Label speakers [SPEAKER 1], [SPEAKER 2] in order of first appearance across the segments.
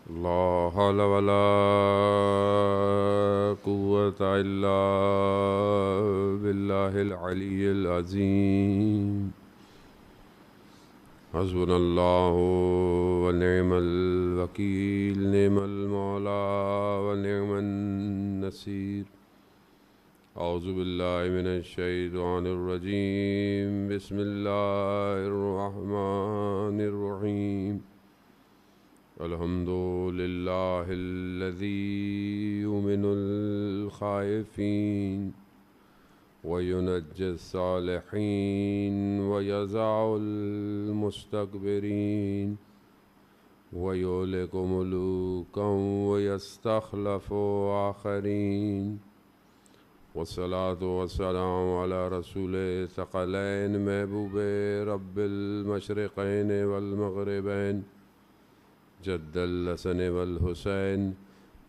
[SPEAKER 1] لا حول ولا قوة إلا بالله العلي العظيم. حسبنا الله ونعم الوكيل، نعم المولى ونعم النصير. أعوذ بالله من الشيطان الرجيم، بسم الله الرحمن الرحيم. الحمد لله الذي يؤمن الخائفين وينجي الصالحين ويزع المستكبرين ويهلك ملوكا ويستخلف آخرين. والصلاة والسلام على رسول ثقلين محبوب رب المشرقين والمغربين، جد الحسن والحسين،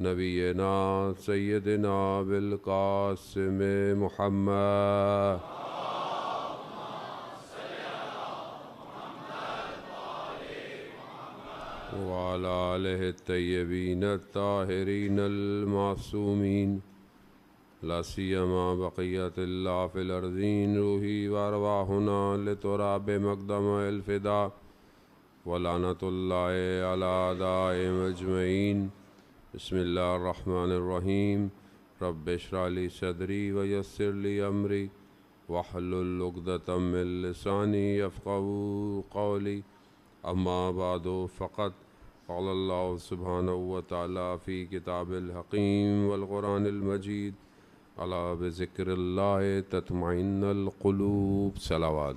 [SPEAKER 1] نبینا سیدنا بالقاسم محمد وعلى آلہ الطیبین الطاہرین المعصومین، لا سیما بقیت اللہ فی الارضین، روحی وارواحنا لتراب مقدم الفدا، ولعنت اللہ علی اعدائهم اجمعین. بسم اللہ الرحمن الرحیم. رب اشرح لی صدری ویسر لی امری واحلل عقدۃ من لسانی یفقہوا قولی. اما بعد فقد قال اللہ سبحانہ وتعالی فی کتاب الحکیم والقرآن المجید، الا بذکر اللہ تطمئن القلوب. صلوات.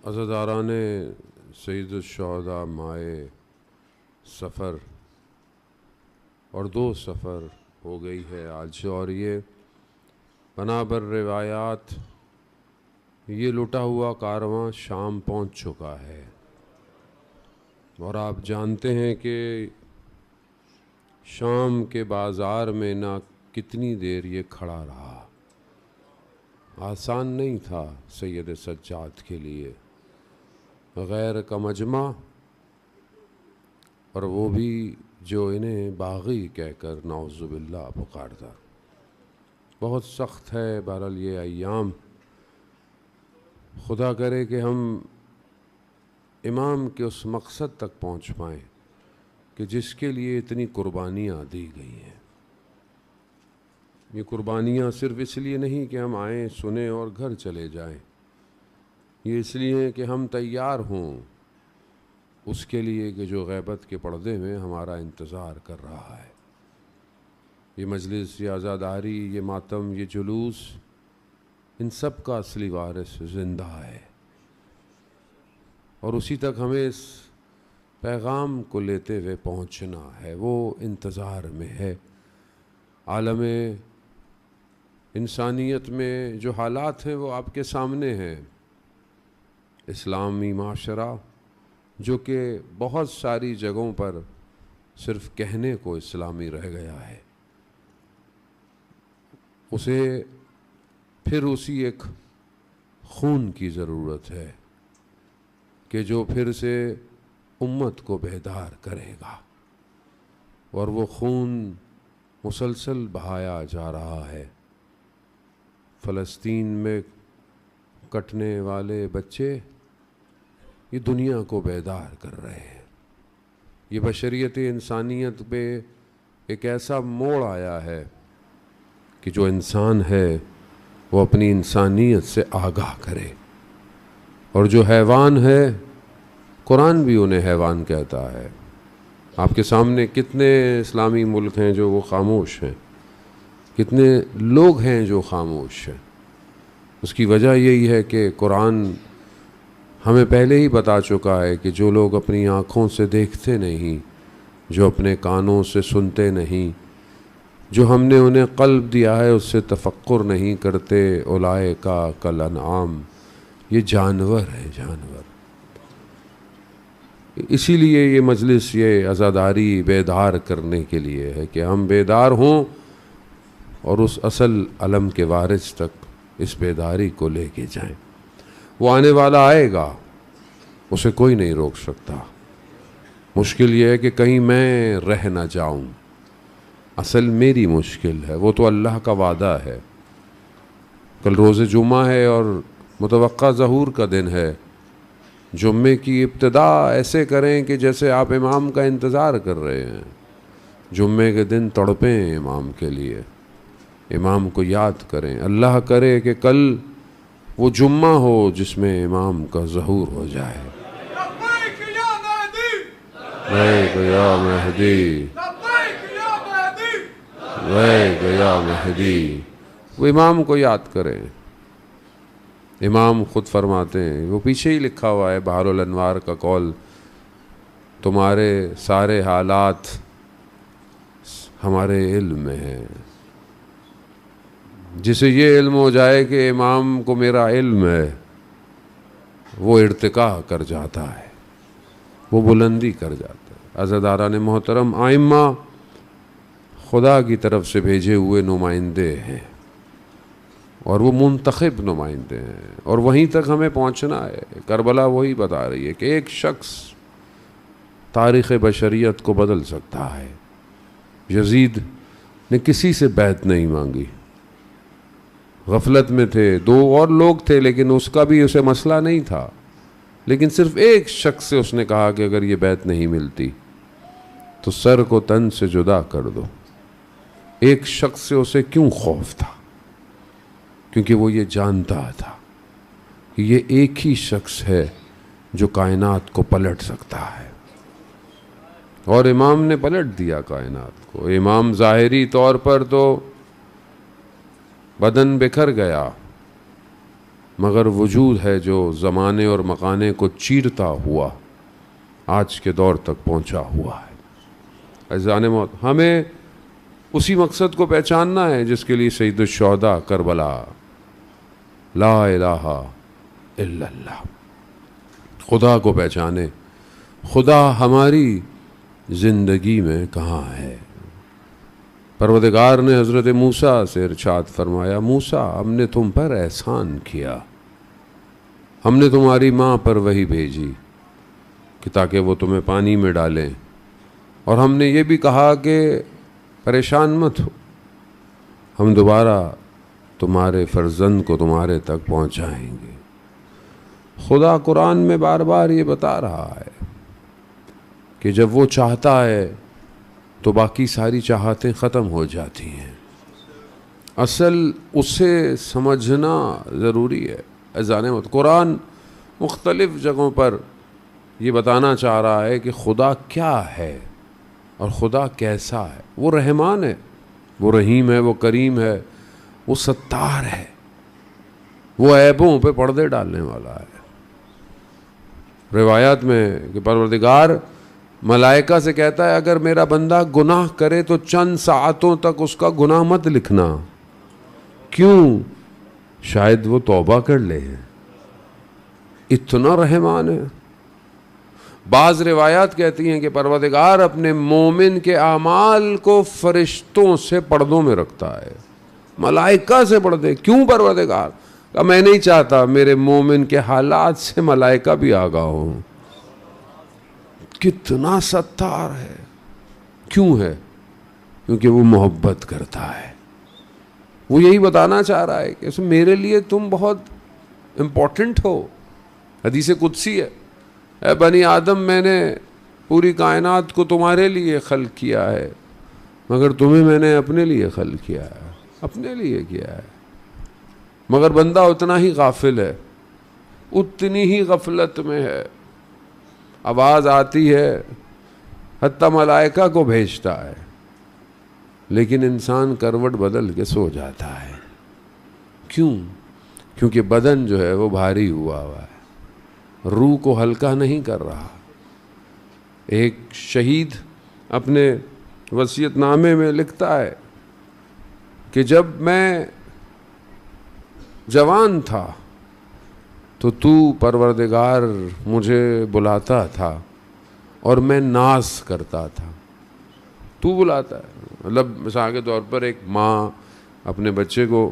[SPEAKER 1] عزاداران سید الشہداء مائے سفر اور 2 سفر ہو گئی ہے آج، اور یہ بنابر روایات یہ لٹا ہوا کارواں شام پہنچ چکا ہے، اور آپ جانتے ہیں کہ شام کے بازار میں نہ کتنی دیر یہ کھڑا رہا. آسان نہیں تھا سید سجاد کے لیے، غیر کا مجمع، اور وہ بھی جو انہیں باغی کہہ کر نعوذ باللہ پکارتا. بہت سخت ہے بہرحال یہ ایام. خدا کرے کہ ہم امام کے اس مقصد تک پہنچ پائیں کہ جس کے لیے اتنی قربانیاں دی گئی ہیں. یہ قربانیاں صرف اس لیے نہیں کہ ہم آئیں سنیں اور گھر چلے جائیں، یہ اس لیے کہ ہم تیار ہوں اس کے لیے کہ جو غیبت کے پردے میں ہمارا انتظار کر رہا ہے. یہ مجلس، یہ عزاداری، یہ ماتم، یہ جلوس، ان سب کا اصلی وارث زندہ ہے، اور اسی تک ہمیں اس پیغام کو لیتے ہوئے پہنچنا ہے. وہ انتظار میں ہے. عالم انسانیت میں جو حالات ہیں وہ آپ کے سامنے ہیں. اسلامی معاشرہ جو کہ بہت ساری جگہوں پر صرف کہنے کو اسلامی رہ گیا ہے، اسے پھر اسی ایک خون کی ضرورت ہے کہ جو پھر سے امت کو بیدار کرے گا، اور وہ خون مسلسل بہایا جا رہا ہے. فلسطین میں کٹنے والے بچے یہ دنیا کو بیدار کر رہے ہیں. یہ بشریت انسانیت پہ ایک ایسا موڑ آیا ہے کہ جو انسان ہے وہ اپنی انسانیت سے آگاہ کرے، اور جو حیوان ہے قرآن بھی انہیں حیوان کہتا ہے. آپ کے سامنے کتنے اسلامی ملک ہیں جو وہ خاموش ہیں، کتنے لوگ ہیں جو خاموش ہیں. اس کی وجہ یہی ہے کہ قرآن ہمیں پہلے ہی بتا چکا ہے کہ جو لوگ اپنی آنکھوں سے دیکھتے نہیں، جو اپنے کانوں سے سنتے نہیں، جو ہم نے انہیں قلب دیا ہے اس سے تفکر نہیں کرتے، اولئک کالانعام، یہ جانور ہے، جانور. اسی لیے یہ مجلس، یہ عزاداری بیدار کرنے کے لیے ہے کہ ہم بیدار ہوں اور اس اصل علم کے وارث تک اس بیداری کو لے کے جائیں. وہ آنے والا آئے گا، اسے کوئی نہیں روک سکتا۔ مشکل یہ ہے کہ کہیں میں رہ نہ جاؤں، اصل میری مشکل ہے، وہ تو اللہ کا وعدہ ہے۔ کل روز جمعہ ہے اور متوقع ظہور کا دن ہے۔ جمعے کی ابتدا ایسے کریں کہ جیسے آپ امام کا انتظار کر رہے ہیں۔ جمعے کے دن تڑپیں امام کے لیے، امام کو یاد کریں۔ اللہ کرے کہ کل وہ جمعہ ہو جس میں امام کا ظہور ہو جائے۔ لبیک یا مہدی، لبیک یا مہدی۔ وہ امام کو یاد کریں۔ امام خود فرماتے ہیں، وہ پیچھے ہی لکھا ہوا ہے بحر الانوار کا قول، تمہارے سارے حالات ہمارے علم میں ہیں۔ جسے یہ علم ہو جائے کہ امام کو میرا علم ہے، وہ ارتقا کر جاتا ہے، وہ بلندی کر جاتا ہے۔ عزاداران محترم، ائمہ خدا کی طرف سے بھیجے ہوئے نمائندے ہیں، اور وہ منتخب نمائندے ہیں، اور وہیں تک ہمیں پہنچنا ہے۔ کربلا وہی بتا رہی ہے کہ ایک شخص تاریخ بشریت کو بدل سکتا ہے۔ یزید نے کسی سے بیعت نہیں مانگی، غفلت میں تھے، دو اور لوگ تھے لیکن اس کا بھی اسے مسئلہ نہیں تھا، لیکن صرف ایک شخص سے اس نے کہا کہ اگر یہ بیعت نہیں ملتی تو سر کو تن سے جدا کر دو۔ ایک شخص سے اسے کیوں خوف تھا؟ کیونکہ وہ یہ جانتا تھا کہ یہ ایک ہی شخص ہے جو کائنات کو پلٹ سکتا ہے، اور امام نے پلٹ دیا کائنات کو۔ امام ظاہری طور پر تو بدن بکھر گیا، مگر وجود ہے جو زمانے اور مکانے کو چیرتا ہوا آج کے دور تک پہنچا ہوا ہے۔ عزیزان موت، ہمیں اسی مقصد کو پہچاننا ہے جس کے لیے سید الشہداء کربلا، لا الہ الا اللہ۔ خدا کو پہچانے، خدا ہماری زندگی میں کہاں ہے۔ پروردگار نے حضرت موسیٰ سے ارشاد فرمایا، موسیٰ ہم نے تم پر احسان کیا، ہم نے تمہاری ماں پر وحی بھیجی کہ تاکہ وہ تمہیں پانی میں ڈالیں، اور ہم نے یہ بھی کہا کہ پریشان مت ہو، ہم دوبارہ تمہارے فرزند کو تمہارے تک پہنچائیں گے۔ خدا قرآن میں بار بار یہ بتا رہا ہے کہ جب وہ چاہتا ہے تو باقی ساری چاہتیں ختم ہو جاتی ہیں۔ اصل اسے سمجھنا ضروری ہے۔ عزیزان محترم، قرآن مختلف جگہوں پر یہ بتانا چاہ رہا ہے کہ خدا کیا ہے اور خدا کیسا ہے۔ وہ رحمان ہے، وہ رحیم ہے، وہ کریم ہے، وہ ستار ہے، وہ عیبوں پہ پردے ڈالنے والا ہے۔ روایات میں کہ پروردگار ملائکہ سے کہتا ہے اگر میرا بندہ گناہ کرے تو چند ساعتوں تک اس کا گناہ مت لکھنا۔ کیوں؟ شاید وہ توبہ کر لے۔ اتنا رحمان ہے۔ بعض روایات کہتی ہیں کہ پروردگار اپنے مومن کے اعمال کو فرشتوں سے پردوں میں رکھتا ہے، ملائکہ سے پردے۔ کیوں پروردگار؟ کہ میں نہیں چاہتا میرے مومن کے حالات سے ملائکہ بھی آگاہ ہوں۔ کتنا ستار ہے۔ کیوں ہے؟ کیونکہ وہ محبت کرتا ہے۔ وہ یہی بتانا چاہ رہا ہے کہ میرے لیے تم بہت امپورٹنٹ ہو۔ حدیث قدسی ہے، اے بنی آدم میں نے پوری کائنات کو تمہارے لیے خلق کیا ہے، مگر تمہیں میں نے اپنے لیے خلق کیا ہے، اپنے لیے کیا ہے۔ مگر بندہ اتنا ہی غافل ہے، اتنی ہی غفلت میں ہے۔ آواز آتی ہے، حتیٰ ملائکہ کو بھیجتا ہے، لیکن انسان کروٹ بدل کے سو جاتا ہے۔ کیوں؟ کیونکہ بدن جو ہے وہ بھاری ہوا ہے، روح کو ہلکا نہیں کر رہا۔ ایک شہید اپنے وصیت نامے میں لکھتا ہے کہ جب میں جوان تھا تو پروردگار مجھے بلاتا تھا اور میں ناز کرتا تھا۔ تو بلاتا ہے، مطلب مثال کے طور پر ایک ماں اپنے بچے کو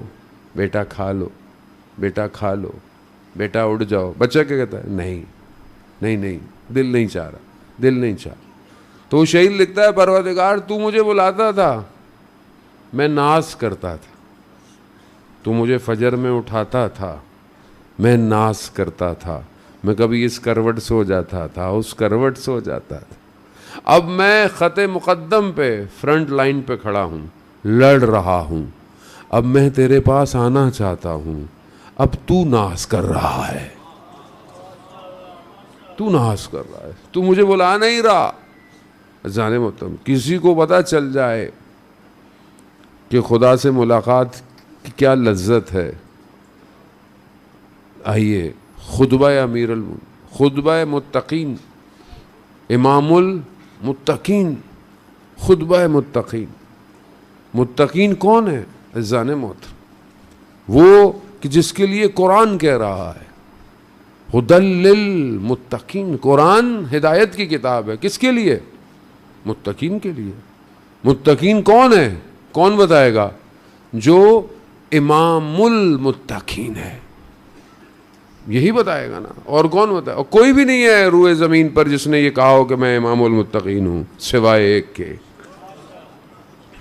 [SPEAKER 1] بیٹا کھا لو، بیٹا کھا لو، بیٹا اٹھ جاؤ. بچہ کیا کہتا ہے؟ نہیں نہیں نہیں، دل نہیں چاہ رہا، دل نہیں چاہ. تو شعر لکھتا ہے پروردگار تو مجھے بلاتا تھا، میں ناز کرتا تھا. تو مجھے فجر میں اٹھاتا تھا، میں ناز کرتا تھا. میں کبھی اس کروٹ سو جاتا تھا، اس کروٹ سو جاتا تھا. اب میں خط مقدم پہ فرنٹ لائن پہ کھڑا ہوں، لڑ رہا ہوں. اب میں تیرے پاس آنا چاہتا ہوں، اب تو ناز کر رہا ہے، تو ناز کر رہا ہے، تو مجھے بلا نہیں رہا. جانے محترم، کسی کو پتہ چل جائے کہ خدا سے ملاقات کی کیا لذت ہے، آئیے خطبہ امیر خطبہ متقین، امام المتقین، خطبہ متقین. متقین کون ہے؟ عزیزان محترم، وہ کہ جس کے لیے قرآن کہہ رہا ہے ہدی للمتقین. قرآن ہدایت کی کتاب ہے، کس کے لیے؟ متقین کے لیے. متقین کون ہے؟ کون بتائے گا؟ جو امام المتقین ہے، یہی بتائے گا نا. اور کون بتائے؟ اور کوئی بھی نہیں ہے روئے زمین پر جس نے یہ کہا ہو کہ میں امام المتقین ہوں، سوائے ایک کے.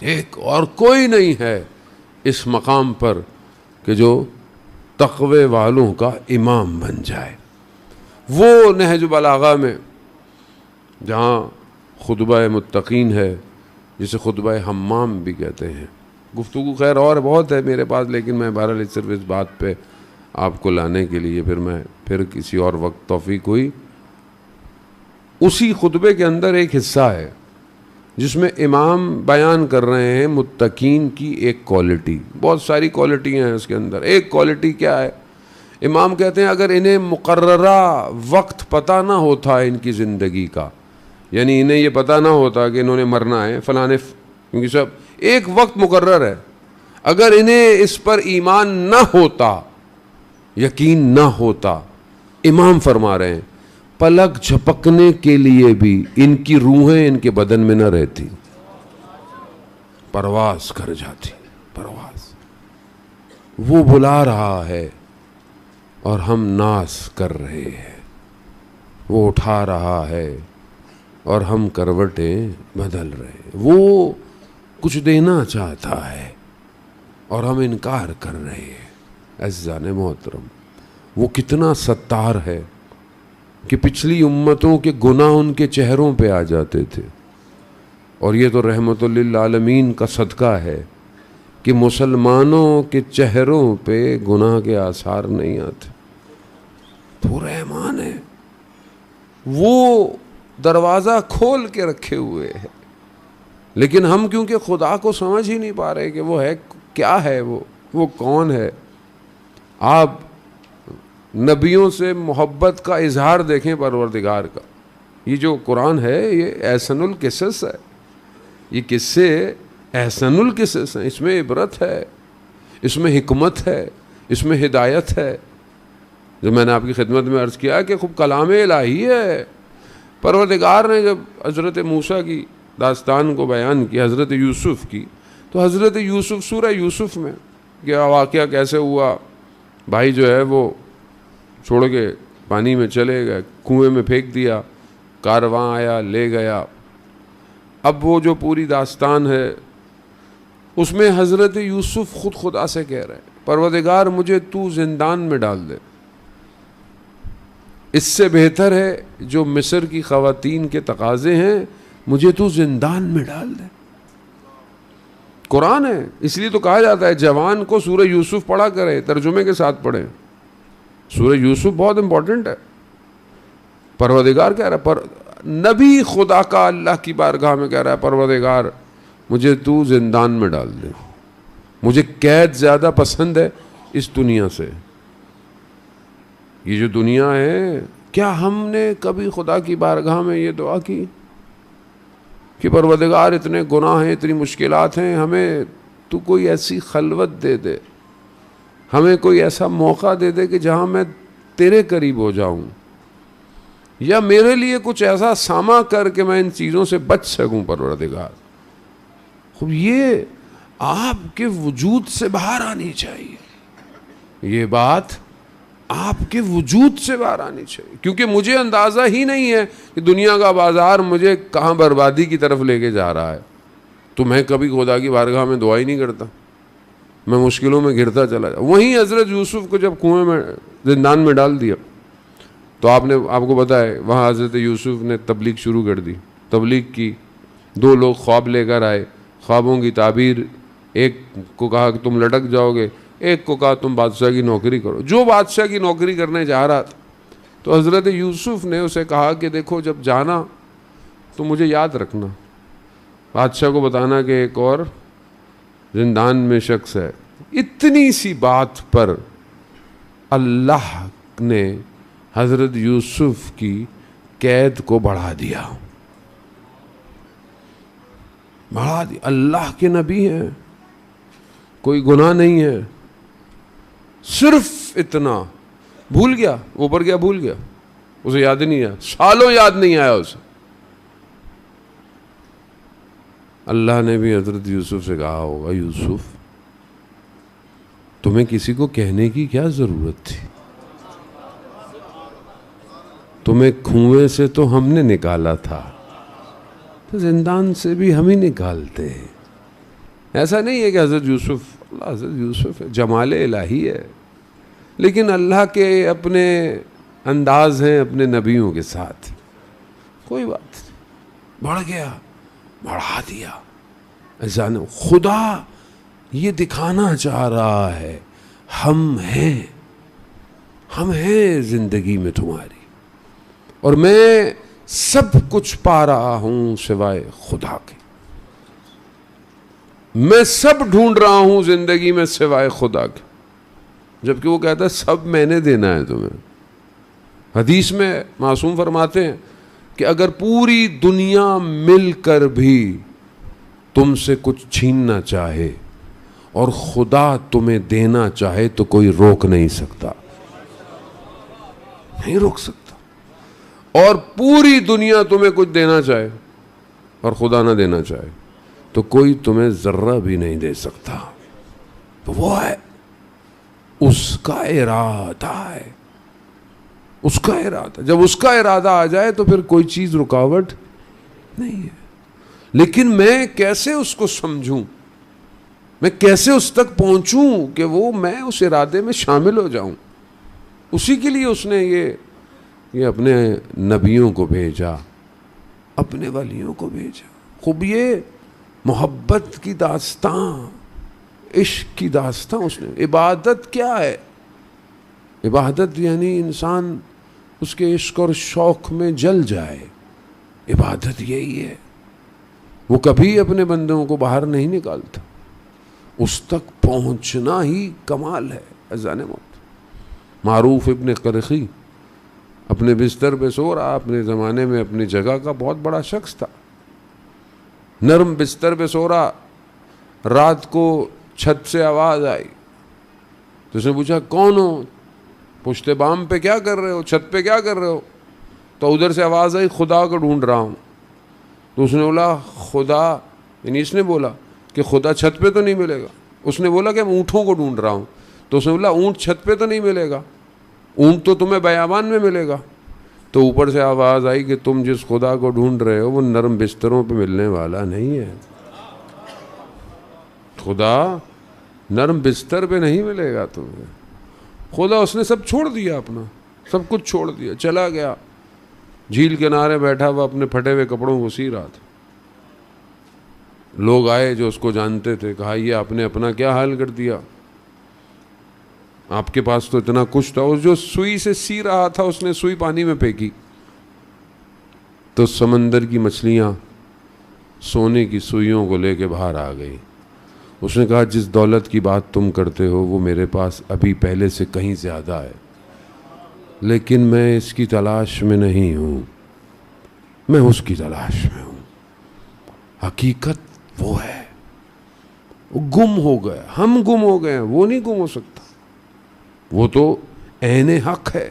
[SPEAKER 1] ایک اور کوئی نہیں ہے اس مقام پر کہ جو تقوی والوں کا امام بن جائے. وہ نہج بلاغہ میں جہاں خطبہ متقین ہے، جسے خطبہ حمام بھی کہتے ہیں. گفتگو خیر اور بہت ہے میرے پاس، لیکن میں بہرحال صرف اس بات پہ آپ کو لانے کے لیے پھر کسی اور وقت توفیق ہوئی. اسی خطبے کے اندر ایک حصہ ہے جس میں امام بیان کر رہے ہیں متقین کی ایک کوالٹی. بہت ساری کوالٹیاں ہیں اس کے اندر. ایک کوالٹی کیا ہے؟ امام کہتے ہیں اگر انہیں مقررہ وقت پتہ نہ ہوتا ان کی زندگی کا، یعنی انہیں یہ پتہ نہ ہوتا کہ انہوں نے مرنا ہے فلانے، کیونکہ سب ایک وقت مقرر ہے، اگر انہیں اس پر ایمان نہ ہوتا، یقین نہ ہوتا، امام فرما رہے ہیں پلک جھپکنے کے لیے بھی ان کی روحیں ان کے بدن میں نہ رہتی، پرواز کر جاتی. پرواز. وہ بلا رہا ہے اور ہم ناز کر رہے ہیں. وہ اٹھا رہا ہے اور ہم کروٹیں بدل رہے ہیں. وہ کچھ دینا چاہتا ہے اور ہم انکار کر رہے ہیں. عزیزان محترم، وہ کتنا ستار ہے کہ پچھلی امتوں کے گناہ ان کے چہروں پہ آ جاتے تھے، اور یہ تو رحمت للعالمین کا صدقہ ہے کہ مسلمانوں کے چہروں پہ گناہ کے آثار نہیں آتے. تو رحمان ہے، وہ دروازہ کھول کے رکھے ہوئے ہے. لیکن ہم کیونکہ خدا کو سمجھ ہی نہیں پا رہے کہ وہ ہے کیا ہے، وہ کون ہے. آپ نبیوں سے محبت کا اظہار دیکھیں پروردگار کا. یہ جو قرآن ہے یہ احسن القصص ہے، یہ قصے احسن القصص ہیں. اس میں عبرت ہے، اس میں حکمت ہے، اس میں ہدایت ہے. جو میں نے آپ کی خدمت میں عرض کیا کہ خوب کلام الہی ہے. پروردگار نے جب حضرت موسیٰ کی داستان کو بیان کی، حضرت یوسف کی، تو حضرت یوسف سورہ یوسف میں کیا واقعہ کیسے ہوا. بھائی جو ہے وہ چھوڑ کے پانی میں چلے گئے، کنویں میں پھینک دیا، کارواں آیا لے گیا. اب وہ جو پوری داستان ہے اس میں حضرت یوسف خود خدا سے کہہ رہے ہیں پروردگار مجھے تو زندان میں ڈال دے، اس سے بہتر ہے جو مصر کی خواتین کے تقاضے ہیں، مجھے تو زندان میں ڈال دے. قرآن ہے، اس لیے تو کہا جاتا ہے جوان کو سورہ یوسف پڑھا کرے، ترجمے کے ساتھ پڑھیں. سورہ یوسف بہت امپورٹنٹ ہے. پروردگار کہہ رہا ہے، نبی خدا کا اللہ کی بارگاہ میں کہہ رہا ہے پروردگار مجھے تو زندان میں ڈال دے، مجھے قید زیادہ پسند ہے اس دنیا سے. یہ جو دنیا ہے، کیا ہم نے کبھی خدا کی بارگاہ میں یہ دعا کی کہ پروردگار اتنے گناہ ہیں، اتنی مشکلات ہیں، ہمیں تو کوئی ایسی خلوت دے دے، ہمیں کوئی ایسا موقع دے دے کہ جہاں میں تیرے قریب ہو جاؤں، یا میرے لیے کچھ ایسا ساما کر کہ میں ان چیزوں سے بچ سکوں پروردگار. خوب یہ آپ کے وجود سے باہر آنی چاہیے. یہ بات آپ کے وجود سے باہر آنی چاہیے، کیونکہ مجھے اندازہ ہی نہیں ہے کہ دنیا کا بازار مجھے کہاں بربادی کی طرف لے کے جا رہا ہے، تو میں کبھی خدا کی بارگاہ میں دعا ہی نہیں کرتا، میں مشکلوں میں گرتا چلا جاتا۔ وہیں حضرت یوسف کو جب کنویں میں زندان میں ڈال دیا تو آپ کو پتا ہے وہاں حضرت یوسف نے تبلیغ شروع کر دی، تبلیغ کی۔ 2 لوگ خواب لے کر آئے، خوابوں کی تعبیر، ایک کو کہا کہ تم لٹک جاؤ گے، ایک کو کہا تم بادشاہ کی نوکری کرو، جو بادشاہ کی نوکری کرنے جا رہا تھا۔ تو حضرت یوسف نے اسے کہا کہ دیکھو جب جانا تو مجھے یاد رکھنا، بادشاہ کو بتانا کہ ایک اور زندان میں شخص ہے۔ اتنی سی بات پر اللہ نے حضرت یوسف کی قید کو بڑھا دیا، اللہ کے نبی ہیں، کوئی گناہ نہیں ہے، صرف اتنا بھول گیا، اوپر گیا بھول گیا، اسے یاد ہی نہیں آیا، سالوں یاد نہیں آیا اسے۔ اللہ نے بھی حضرت یوسف سے کہا ہوگا یوسف تمہیں کسی کو کہنے کی کیا ضرورت تھی، تمہیں کنویں سے تو ہم نے نکالا تھا، تو زندان سے بھی ہم ہی نکالتے ہیں۔ ایسا نہیں ہے کہ حضرت یوسف ہے، جمال الہی ہے، لیکن اللہ کے اپنے انداز ہیں اپنے نبیوں کے ساتھ، کوئی بات نہیں، بڑھ گیا، بڑھا دیا۔ ایسا نہیں، خدا یہ دکھانا چاہ رہا ہے ہم ہیں زندگی میں تمہاری، اور میں سب کچھ پا رہا ہوں سوائے خدا کے، میں سب ڈھونڈ رہا ہوں زندگی میں سوائے خدا کے، جبکہ وہ کہتا ہے سب میں نے دینا ہے تمہیں۔ حدیث میں معصوم فرماتے ہیں کہ اگر پوری دنیا مل کر بھی تم سے کچھ چھیننا چاہے اور خدا تمہیں دینا چاہے تو کوئی روک نہیں سکتا، نہیں روک سکتا۔ اور پوری دنیا تمہیں کچھ دینا چاہے اور خدا نہ دینا چاہے تو کوئی تمہیں ذرہ بھی نہیں دے سکتا۔ تو وہ ہے، اس کا ارادہ ہے، اس کا ارادہ، جب اس کا ارادہ آ جائے تو پھر کوئی چیز رکاوٹ نہیں ہے۔ لیکن میں کیسے اس کو سمجھوں، میں کیسے اس تک پہنچوں کہ میں اس ارادے میں شامل ہو جاؤں؟ اسی کے لیے اس نے یہ اپنے نبیوں کو بھیجا، اپنے ولیوں کو بھیجا۔ خوب یہ محبت کی داستان، عشق کی داستان اس نے۔ عبادت کیا ہے؟ عبادت یعنی انسان اس کے عشق اور شوق میں جل جائے، عبادت یہی ہے۔ وہ کبھی اپنے بندوں کو باہر نہیں نکالتا، اس تک پہنچنا ہی کمال ہے۔ اذان موت، معروف ابن قرخی اپنے بستر پہ سو رہا، اپنے زمانے میں اپنی جگہ کا بہت بڑا شخص تھا، نرم بستر پہ سو رہا، رات کو چھت سے آواز آئی تو اس نے پوچھا کون ہو؟ پشت بام پہ کیا کر رہے ہو، چھت پہ کیا کر رہے ہو؟ تو ادھر سے آواز آئی خدا کو ڈھونڈ رہا ہوں۔ تو اس نے بولا خدا، یعنی اس نے بولا کہ خدا چھت پہ تو نہیں ملے گا، اس نے بولا کہ میں اونٹوں کو ڈھونڈ رہا ہوں، تو اس نے بولا اونٹ چھت پہ تو نہیں ملے گا، اونٹ تو تمہیں بیابان میں ملے گا۔ تو اوپر سے آواز آئی کہ تم جس خدا کو ڈھونڈ رہے ہو وہ نرم بستروں پہ ملنے والا نہیں ہے، خدا نرم بستر پہ نہیں ملے گا تمہیں۔ خدا اس نے سب چھوڑ دیا، اپنا سب کچھ چھوڑ دیا، چلا گیا، جھیل کنارے بیٹھا ہوا اپنے پھٹے ہوئے کپڑوں کو سی رہا تھا۔ لوگ آئے جو اس کو جانتے تھے، کہا یہ آپ نے اپنا کیا حال کر دیا، آپ کے پاس تو اتنا کچھ تھا۔ اور جو سوئی سے سی رہا تھا اس نے سوئی پانی میں پھینکی تو سمندر کی مچھلیاں سونے کی سوئیوں کو لے کے باہر آ گئی۔ اس نے کہا جس دولت کی بات تم کرتے ہو وہ میرے پاس ابھی پہلے سے کہیں زیادہ ہے، لیکن میں اس کی تلاش میں نہیں ہوں، میں اس کی تلاش میں ہوں۔ حقیقت وہ ہے، وہ گم ہو گیا، ہم گم ہو گئے ہیں، وہ نہیں گم ہو سکتا، وہ تو عین حق ہے۔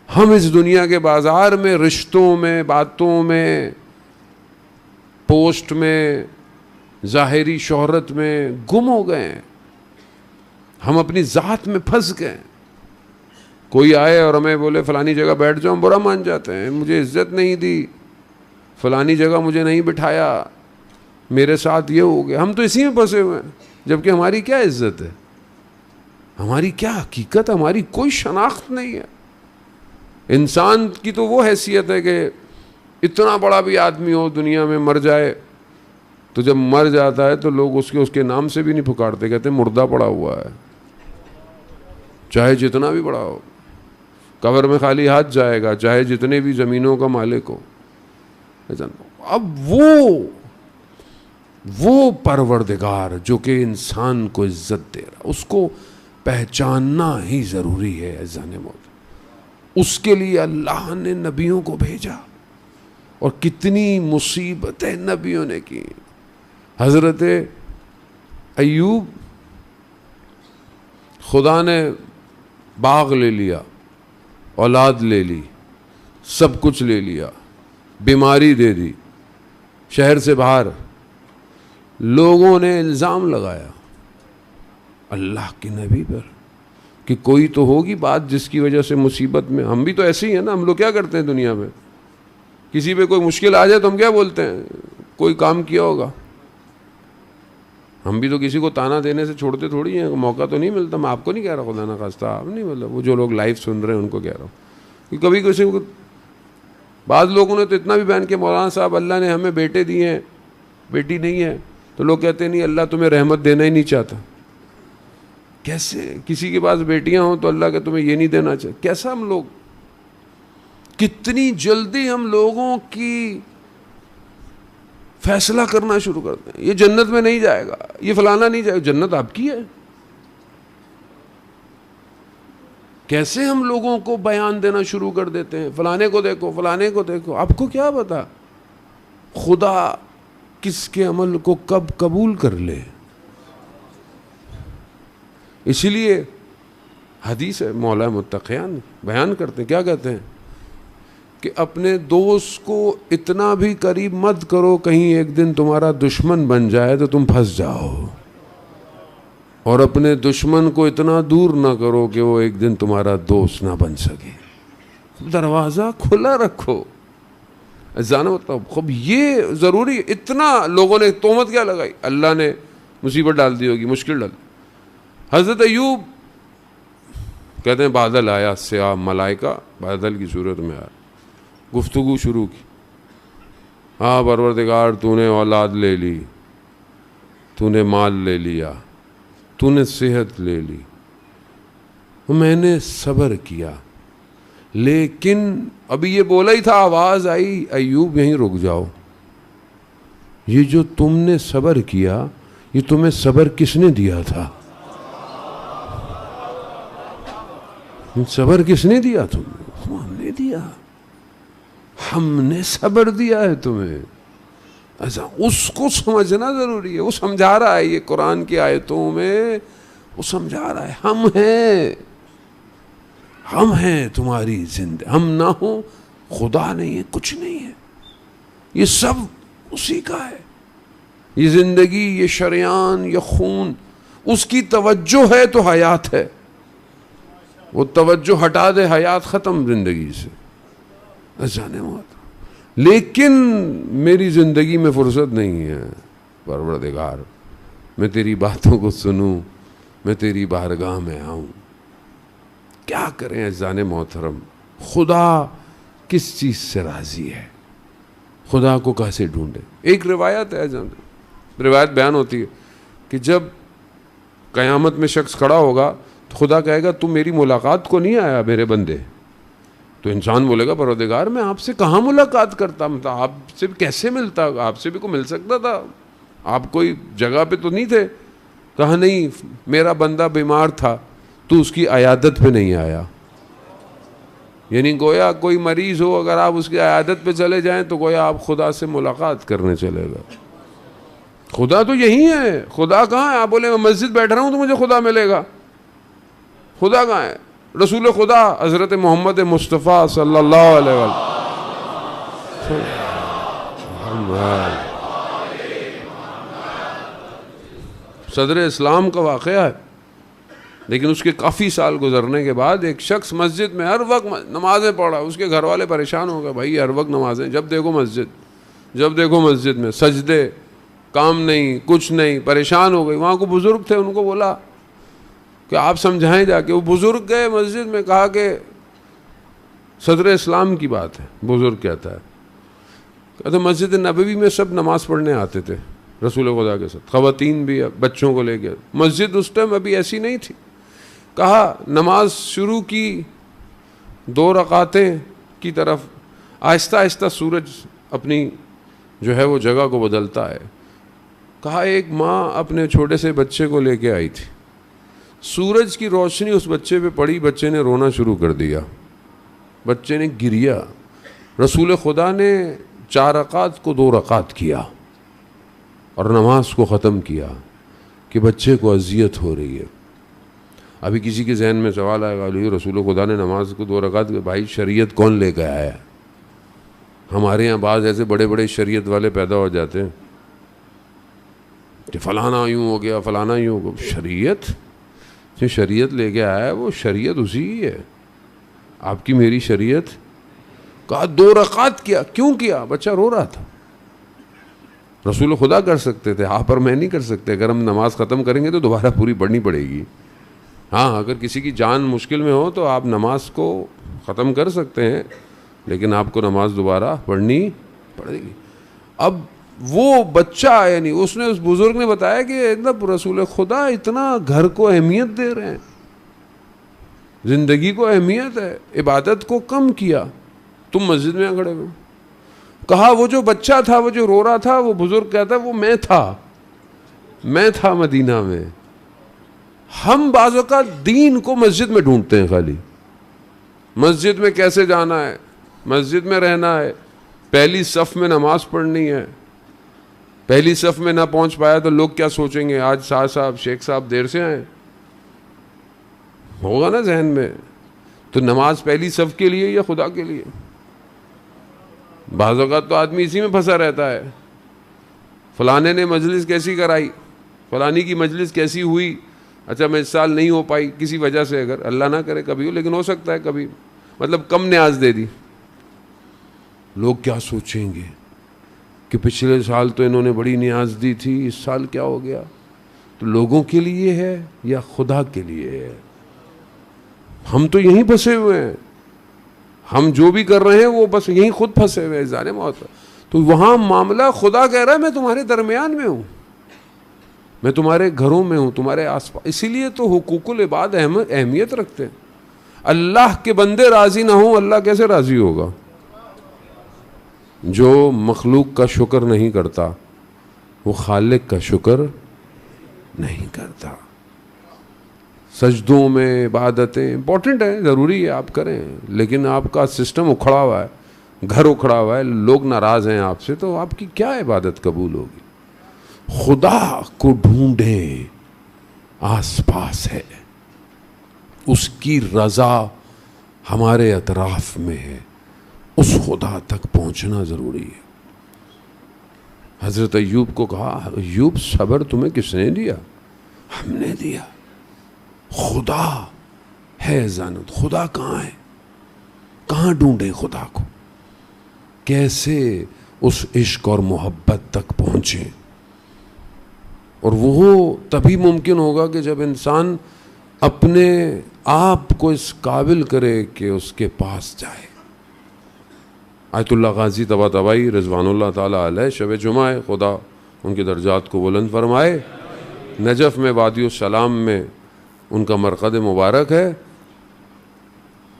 [SPEAKER 1] ہم اس دنیا کے بازار میں، رشتوں میں، باتوں میں، پوسٹ میں، ظاہری شہرت میں گم ہو گئے ہیں، ہم اپنی ذات میں پھنس گئے ہیں۔ کوئی آئے اور ہمیں بولے فلانی جگہ بیٹھ جاؤ، ہم برا مان جاتے ہیں، مجھے عزت نہیں دی، فلانی جگہ مجھے نہیں بٹھایا، میرے ساتھ یہ ہو گیا. ہم تو اسی میں پھنسے ہوئے ہیں، جبکہ ہماری کیا عزت ہے، ہماری کیا حقیقت، ہماری کوئی شناخت نہیں ہے. انسان کی تو وہ حیثیت ہے کہ اتنا بڑا بھی آدمی ہو دنیا میں مر جائے تو جب مر جاتا ہے تو لوگ اس کے نام سے بھی نہیں پکارتے، کہتے ہیں مردہ پڑا ہوا ہے، چاہے جتنا بھی بڑا ہو. قبر میں خالی ہاتھ جائے گا، چاہے جتنے بھی زمینوں کا مالک ہو. اب وہ پروردگار جو کہ انسان کو عزت دے رہا، اس کو پہچاننا ہی ضروری ہے عزیزان موت. اس کے لیے اللہ نے نبیوں کو بھیجا، اور کتنی مصیبتیں نبیوں نے کی. حضرت ایوب، خدا نے باغ لے لیا، اولاد لے لی، سب کچھ لے لیا، بیماری دے دی، شہر سے باہر. لوگوں نے الزام لگایا اللہ کے نبی پر کہ کوئی تو ہوگی بات جس کی وجہ سے مصیبت میں. ہم بھی تو ایسے ہی ہیں نا، ہم لوگ کیا کرتے ہیں دنیا میں، کسی پہ کوئی مشکل آ جائے تو ہم کیا بولتے ہیں، کوئی کام کیا ہوگا. ہم بھی تو کسی کو تانا دینے سے چھوڑتے تھوڑی ہیں، موقع تو نہیں ملتا. میں آپ کو نہیں کہہ رہا، خدا نہ خواستہ آپ نہیں، مطلب وہ جو لوگ لائیو سن رہے ہیں ان کو کہہ رہا ہوں کہ کبھی کسی کو. بعض لوگوں نے تو اتنا بھی بیان کیا مولانا صاحب اللہ نے ہمیں بیٹے دیے ہیں بیٹی نہیں ہے، تو لوگ کہتے ہیں نہیں اللہ تمہیں رحمت دینا ہی نہیں چاہتا. کیسے کسی کے پاس بیٹیاں ہوں تو اللہ کہ تمہیں یہ نہیں دینا چاہتا؟ کیسا ہم لوگ، کتنی جلدی ہم لوگوں کی فیصلہ کرنا شروع کرتے ہیں. یہ جنت میں نہیں جائے گا، یہ فلانا نہیں جائے گا. جنت آپ کی ہے. کیسے ہم لوگوں کو بیان دینا شروع کر دیتے ہیں، فلانے کو دیکھو فلانے کو دیکھو. آپ کو کیا پتا خدا کس کے عمل کو کب قبول کر لے. اسی لیے حدیث ہے، مولا متقیان بیان کرتے ہیں، کیا کہتے ہیں کہ اپنے دوست کو اتنا بھی قریب مت کرو کہیں ایک دن تمہارا دشمن بن جائے تو تم پھنس جاؤ، اور اپنے دشمن کو اتنا دور نہ کرو کہ وہ ایک دن تمہارا دوست نہ بن سکے. دروازہ کھلا رکھو. خب یہ ضروری. اتنا لوگوں نے تہمت کیا لگائی، اللہ نے مصیبت ڈال دی ہوگی، مشکل ڈال. حضرت ایوب کہتے ہیں بادل آیا، سیاہ ملائکہ بادل کی صورت میں آیا، گفتگو شروع کی. ہاں پروردگار تو نے اولاد لے لی، تو نے مال لے لیا، تو نے صحت لے لی، میں نے صبر کیا، لیکن ابھی یہ بولا ہی تھا آواز آئی ایوب یہیں رک جاؤ. یہ جو تم نے صبر کیا، یہ تمہیں صبر کس نے دیا تھا؟ صبر کس نے دیا تمہیں؟ ہم نے دیا، ہم نے صبر دیا ہے تمہیں. ایسا اس کو سمجھنا ضروری ہے. وہ سمجھا رہا ہے، یہ قرآن کی آیتوں میں وہ سمجھا رہا ہے ہم ہیں تمہاری زندگی. ہم نہ ہوں خدا نہیں ہے، کچھ نہیں ہے، یہ سب اسی کا ہے. یہ زندگی، یہ شریان، یہ خون، اس کی توجہ ہے تو حیات ہے. وہ توجہ ہٹا دے حیات ختم زندگی سے. جانے موت. لیکن میری زندگی میں فرصت نہیں ہے پروردگار، میں تیری باتوں کو سنوں، میں تیری بارگاہ میں آؤں. کیا کریں عزیزان محترم؟ خدا کس چیز سے راضی ہے؟ خدا کو کیسے ڈھونڈے؟ ایک روایت ہے، روایت بیان ہوتی ہے کہ جب قیامت میں شخص کھڑا ہوگا تو خدا کہے گا تم میری ملاقات کو نہیں آیا میرے بندے. تو انسان بولے گا پروردگار میں آپ سے کہاں ملاقات کرتا، مطلب آپ سے کیسے ملتا، آپ سے بھی کو مل سکتا تھا، آپ کوئی جگہ پہ تو نہیں تھے. کہا نہیں، میرا بندہ بیمار تھا تو اس کی عیادت پہ نہیں آیا. یعنی گویا کوئی مریض ہو، اگر آپ اس کی عیادت پہ چلے جائیں تو گویا آپ خدا سے ملاقات کرنے چلے گا. خدا تو یہی ہے. خدا کہاں ہے؟ آپ بولے میں مسجد بیٹھ رہا ہوں تو مجھے خدا ملے گا. خدا کہاں ہے؟ رسول خدا حضرت محمد مصطفیٰ صلی اللہ علیہ وسلم. صدر اسلام کا واقعہ ہے. لیکن اس کے کافی سال گزرنے کے بعد ایک شخص مسجد میں ہر وقت نمازیں پڑھ رہا. اس کے گھر والے پریشان ہو گئے, بھائی ہر وقت نمازیں, جب دیکھو مسجد میں سجدے, کام نہیں, کچھ نہیں, پریشان ہو گئی. وہاں کو بزرگ تھے, ان کو بولا کہ آپ سمجھائیں جا کے. وہ بزرگ گئے مسجد میں, کہا کہ صدر اسلام کی بات ہے. بزرگ کہتا ہے, کہتے مسجد نبوی میں سب نماز پڑھنے آتے تھے رسول خدا کے ساتھ, خواتین بھی, بچوں کو لے کے. مسجد اس ٹائم ابھی ایسی نہیں تھی. کہا نماز شروع کی 2 رکعتیں کی طرف, آہستہ آہستہ سورج اپنی جو ہے وہ جگہ کو بدلتا ہے. کہا ایک ماں اپنے چھوٹے سے بچے کو لے کے آئی تھی, سورج کی روشنی اس بچے پہ پڑی, بچے نے رونا شروع کر دیا, بچے نے گریا. رسول خدا نے 4 رکعت کو 2 رکعت کیا اور نماز کو ختم کیا کہ بچے کو اذیت ہو رہی ہے. ابھی کسی کے ذہن میں سوال آئے گا, رسول خدا نے نماز کو 2 رکعت, بھائی شریعت کون لے کے آیا ہے؟ ہمارے یہاں بعض ایسے بڑے بڑے شریعت والے پیدا ہو جاتے ہیں کہ فلانا یوں ہو گیا, فلانا یوں ہو گیا. شریعت جو شریعت لے کے آیا ہے وہ شریعت اسی ہی ہے. آپ کی میری شریعت. کہا 2 رکعت کیا. کیوں کیا؟ بچہ رو رہا تھا. رسول خدا کر سکتے تھے, آپ اور میں نہیں کر سکتے. اگر ہم نماز ختم کریں گے تو دوبارہ پوری پڑھنی پڑے گی. ہاں, اگر کسی کی جان مشکل میں ہو تو آپ نماز کو ختم کر سکتے ہیں, لیکن آپ کو نماز دوبارہ پڑھنی پڑے گی. اب وہ بچہ, یعنی اس نے, اس بزرگ نے بتایا کہ رسول خدا اتنا گھر کو اہمیت دے رہے ہیں, زندگی کو اہمیت ہے, عبادت کو کم کیا, تم مسجد میں کھڑے ہوئے. کہا وہ جو بچہ تھا, وہ جو رو رہا تھا, وہ بزرگ کہتا ہے وہ میں تھا مدینہ میں. ہم بعض اوقات دین کو مسجد میں ڈھونڈتے ہیں, خالی مسجد میں کیسے جانا ہے, مسجد میں رہنا ہے, پہلی صف میں نماز پڑھنی ہے. پہلی صف میں نہ پہنچ پایا تو لوگ کیا سوچیں گے, آج صاحب شیخ صاحب دیر سے آئے, ہوگا نا ذہن میں. تو نماز پہلی صف کے لیے یا خدا کے لیے؟ بعض اوقات تو آدمی اسی میں پھنسا رہتا ہے. فلانے نے مجلس کیسی کرائی, فلانی کی مجلس کیسی ہوئی, اچھا میں اس سال نہیں ہو پائی کسی وجہ سے, اگر اللہ نہ کرے کبھی ہو, لیکن ہو سکتا ہے کبھی, مطلب کم نیاز دے دی. لوگ کیا سوچیں گے کہ پچھلے سال تو انہوں نے بڑی نیاز دی تھی, اس سال کیا ہو گیا؟ تو لوگوں کے لیے ہے یا خدا کے لیے ہے؟ ہم تو یہیں پھنسے ہوئے ہیں. ہم جو بھی کر رہے ہیں وہ بس یہیں خود پھنسے ہوئے ہیں ظالم موت. تو وہاں معاملہ خدا کہہ رہا ہے میں تمہارے درمیان میں ہوں, میں تمہارے گھروں میں ہوں, تمہارے آس پاس. اسی لیے تو حقوق العباد اہمیت رکھتے ہیں. اللہ کے بندے راضی نہ ہوں, اللہ کیسے راضی ہوگا؟ جو مخلوق کا شکر نہیں کرتا وہ خالق کا شکر نہیں کرتا. سجدوں میں عبادتیں امپورٹنٹ ہیں, ضروری ہے آپ کریں, لیکن آپ کا سسٹم اکھڑا ہوا ہے, گھر اکھڑا ہوا ہے, لوگ ناراض ہیں آپ سے, تو آپ کی کیا عبادت قبول ہوگی؟ خدا کو ڈھونڈیں, آس پاس ہے, اس کی رضا ہمارے اطراف میں ہے, اس خدا تک پہنچنا ضروری ہے. حضرت ایوب کو کہا, ایوب صبر تمہیں کس نے دیا؟ ہم نے دیا. خدا ہے زانت, خدا کہاں ہے؟ کہاں ڈھونڈے خدا کو؟ کیسے اس عشق اور محبت تک پہنچے؟ اور وہ تبھی ممکن ہوگا کہ جب انسان اپنے آپ کو اس قابل کرے کہ اس کے پاس جائے. آیت اللہ غازی طباطبائی رضوان اللہ تعالیٰ علیہ شب جمعہ ہے, خدا ان کے درجات کو بلند فرمائے. نجف میں وادی السلام میں ان کا مرقد مبارک ہے.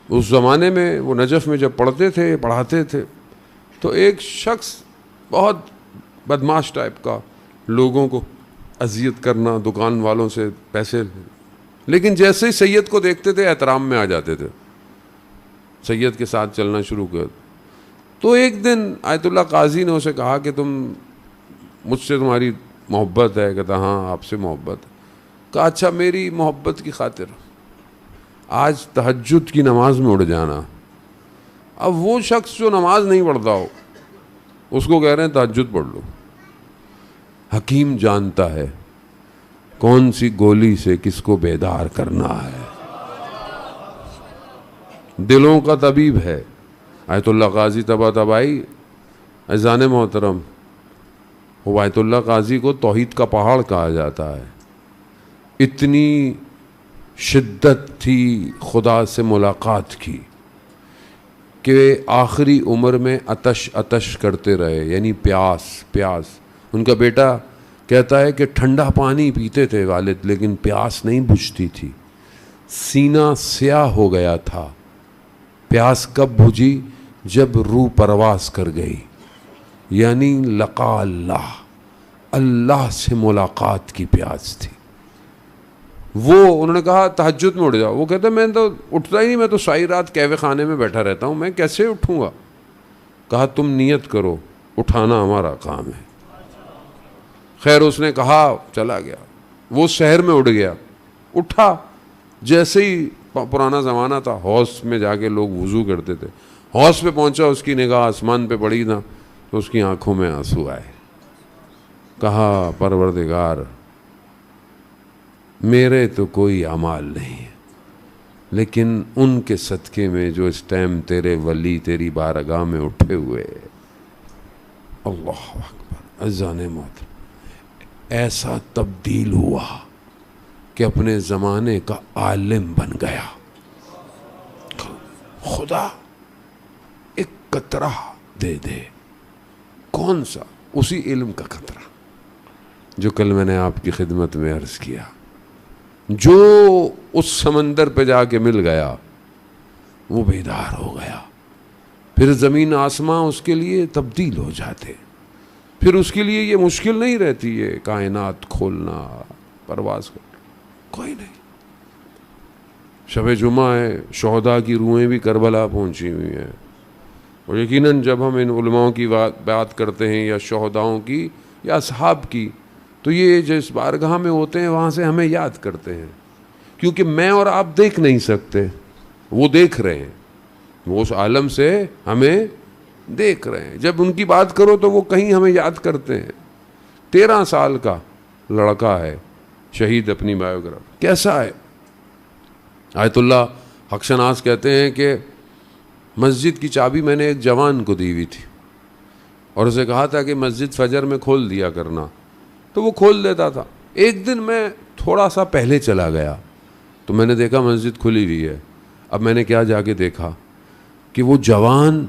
[SPEAKER 1] اس زمانے میں وہ نجف میں جب پڑھتے تھے, پڑھاتے تھے, تو ایک شخص بہت بدماش ٹائپ کا, لوگوں کو اذیت کرنا, دکان والوں سے پیسے, لیکن جیسے ہی سید کو دیکھتے تھے احترام میں آ جاتے تھے, سید کے ساتھ چلنا شروع کر. تو ایک دن آیت اللہ قاضی نے اسے کہا کہ مجھ سے تمہاری محبت ہے؟ کہتا ہاں آپ سے محبت ہے. کہا اچھا میری محبت کی خاطر آج تہجد کی نماز میں اڑ جانا. اب وہ شخص جو نماز نہیں پڑھتا ہو اس کو کہہ رہے ہیں تہجد پڑھ لو. حکیم جانتا ہے کون سی گولی سے کس کو بیدار کرنا ہے. دلوں کا طبیب ہے آیت اللہ قاضی طباطبائی. عزیزان محترم، آیت اللہ قاضی کو توحید کا پہاڑ کہا جاتا ہے. اتنی شدت تھی خدا سے ملاقات کی کہ آخری عمر میں عطش عطش کرتے رہے، یعنی پیاس پیاس. ان کا بیٹا کہتا ہے کہ ٹھنڈا پانی پیتے تھے والد، لیکن پیاس نہیں بجھتی تھی، سینہ سیاہ ہو گیا تھا. پیاس کب بجھی؟ جب روح پرواز کر گئی، یعنی لقا اللہ، اللہ سے ملاقات کی پیاس تھی. وہ انہوں نے کہا تہجد میں اٹھ جاؤ. وہ کہتے میں تو اٹھتا ہی نہیں، میں تو ساری رات قہوے خانے میں بیٹھا رہتا ہوں، میں کیسے اٹھوں گا؟ کہا تم نیت کرو، اٹھانا ہمارا کام ہے. خیر اس نے کہا، چلا گیا. وہ شہر میں اٹھ گیا، اٹھا. جیسے ہی پرانا زمانہ تھا، حوض میں جا کے لوگ وضو کرتے تھے، حوض پہ پہنچا، اس کی نگاہ آسمان پہ پڑی نا تو اس کی آنکھوں میں آنسو آئے. کہا پروردگار میرے تو کوئی اعمال نہیں ہے، لیکن ان کے صدقے میں جو اس ٹائم تیرے ولی تیری بارگاہ میں اٹھے ہوئے. اللہ اکبر. عزیزان محترم، ایسا تبدیل ہوا کہ اپنے زمانے کا عالم بن گیا. خدا ایک قطرہ دے دے. کون سا؟ اسی علم کا قطرہ جو کل میں نے آپ کی خدمت میں عرض کیا. جو اس سمندر پہ جا کے مل گیا وہ بیدار ہو گیا. پھر زمین آسمان اس کے لیے تبدیل ہو جاتے. پھر اس کے لیے یہ مشکل نہیں رہتی ہے کائنات کھولنا، پرواز کرنا. کوئی نہیں. شب جمعہ ہے، شہداء کی روحیں بھی کربلا پہنچی ہوئی ہیں. اور یقیناً جب ہم ان علماء کی بات کرتے ہیں یا شہداؤں کی یا اصحاب کی، تو یہ جس بارگاہ میں ہوتے ہیں وہاں سے ہمیں یاد کرتے ہیں. کیونکہ میں اور آپ دیکھ نہیں سکتے، وہ دیکھ رہے ہیں، وہ اس عالم سے ہمیں دیکھ رہے ہیں. جب ان کی بات کرو تو وہ کہیں ہمیں یاد کرتے ہیں. 13 سال کا لڑکا ہے شہید. اپنی بایوگراف کیسا ہے؟ آیت اللہ حق شناس کہتے ہیں کہ مسجد کی چابی میں نے ایک جوان کو دی ہوئی تھی اور اسے کہا تھا کہ مسجد فجر میں کھول دیا کرنا، تو وہ کھول دیتا تھا. ایک دن میں تھوڑا سا پہلے چلا گیا تو میں نے دیکھا مسجد کھلی ہوئی ہے. اب میں نے کیا جا کے دیکھا کہ وہ جوان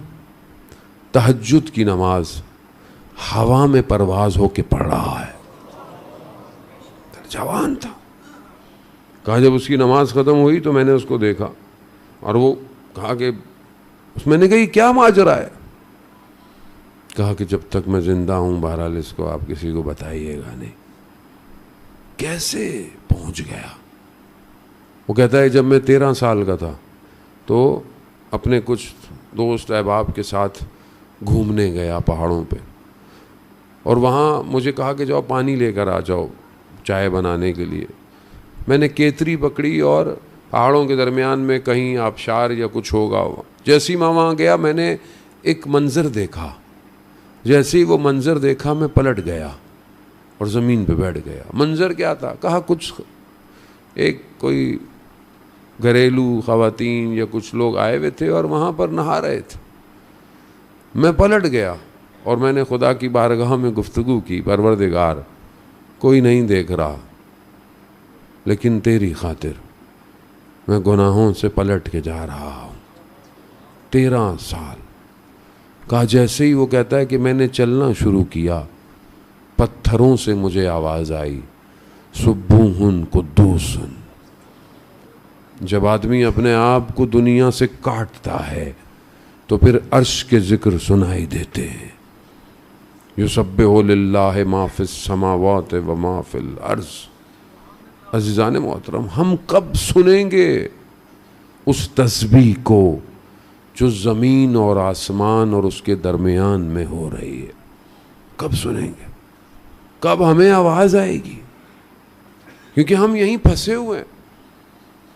[SPEAKER 1] تہجد کی نماز ہوا میں پرواز ہو کے پڑھ رہا ہے. جوان تھا. کہا جب اس کی نماز ختم ہوئی تو میں نے اس کو دیکھا اور وہ کہا کہ میں نے کہا یہ کیا ماجرا ہے؟ کہا کہ جب تک میں زندہ ہوں بہرحال اس کو آپ کسی کو بتائیے گا نہیں. کیسے پہنچ گیا؟ وہ کہتا ہے جب میں 13 سال کا تھا تو اپنے کچھ دوست احباب کے ساتھ گھومنے گیا پہاڑوں پہ، اور وہاں مجھے کہا کہ جاؤ پانی لے کر آ جاؤ چائے بنانے کے لیے. میں نے کیتری پکڑی اور پہاڑوں کے درمیان میں کہیں آبشار یا کچھ ہوگا. جیسے ہی میں وہاں گیا میں نے ایک منظر دیکھا. جیسے ہی وہ منظر دیکھا میں پلٹ گیا اور زمین پہ بیٹھ گیا. منظر کیا تھا؟ کہا کچھ ایک کوئی گھریلو خواتین یا کچھ لوگ آئے ہوئے تھے اور وہاں پر نہا رہے تھے. میں پلٹ گیا اور میں نے خدا کی بارگاہ میں گفتگو کی، پروردگار کوئی نہیں دیکھ رہا لیکن تیری خاطر میں گناہوں سے پلٹ کے جا رہا ہوں. 13 سال. کہا جیسے ہی وہ کہتا ہے کہ میں نے چلنا شروع کیا پتھروں سے مجھے آواز آئی سبوہن قدوسن. جب آدمی اپنے آپ کو دنیا سے کاٹتا ہے تو پھر عرش کے ذکر سنائی دیتے ہیں. یسبح للہ ما فی السماوات و ما فی الارض. عزیزان محترم، ہم کب سنیں گے اس تسبیح کو جو زمین اور آسمان اور اس کے درمیان میں ہو رہی ہے؟ کب سنیں گے؟ کب ہمیں آواز آئے گی؟ کیونکہ ہم یہیں پھنسے ہوئے ہیں.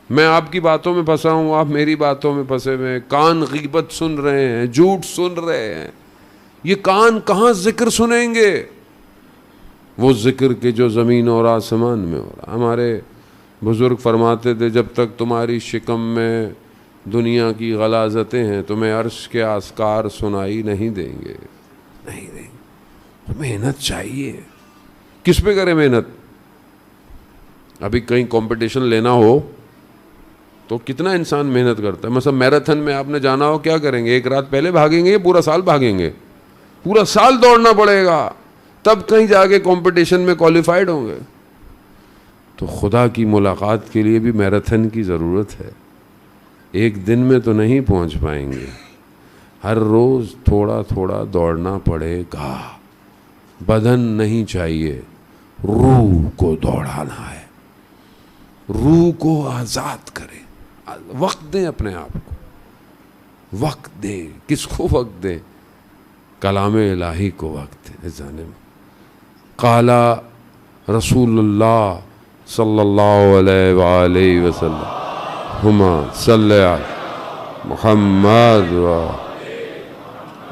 [SPEAKER 1] میں آپ کی باتوں میں پھنسا ہوں، آپ میری باتوں میں پھنسے ہوئے ہیں. کان غیبت سن رہے ہیں، جھوٹ سن رہے ہیں. یہ کان کہاں ذکر سنیں گے؟ وہ ذکر کہ جو زمین اور آسمان میں ہو رہا. ہمارے بزرگ فرماتے تھے جب تک تمہاری شکم میں دنیا کی غلاظتیں ہیں تمہیں عرش کے اذکار سنائی نہیں دیں گے. نہیں دیں گے. محنت چاہیے. کس پہ کریں محنت؟ ابھی کہیں کمپٹیشن لینا ہو تو کتنا انسان محنت کرتا ہے. مثلا میراتھن میں آپ نے جانا ہو کیا کریں گے؟ ایک رات پہلے بھاگیں گے یا پورا سال بھاگیں گے؟ پورا سال دوڑنا پڑے گا تب کہیں جا کے کمپٹیشن میں کوالیفائڈ ہوں گے. تو خدا کی ملاقات کے لیے بھی میراتھن کی ضرورت ہے. ایک دن میں تو نہیں پہنچ پائیں گے. ہر روز تھوڑا تھوڑا دوڑنا پڑے گا. بدن نہیں چاہیے، روح کو دوڑانا ہے. روح کو آزاد کریں. وقت دیں اپنے آپ کو. وقت دیں. کس کو وقت دیں؟ کلام الہی کو وقت دیں. جانے میں قال رسول اللہ صلی اللہ علیہ وآلہ وسلم ہما صلی علی محمد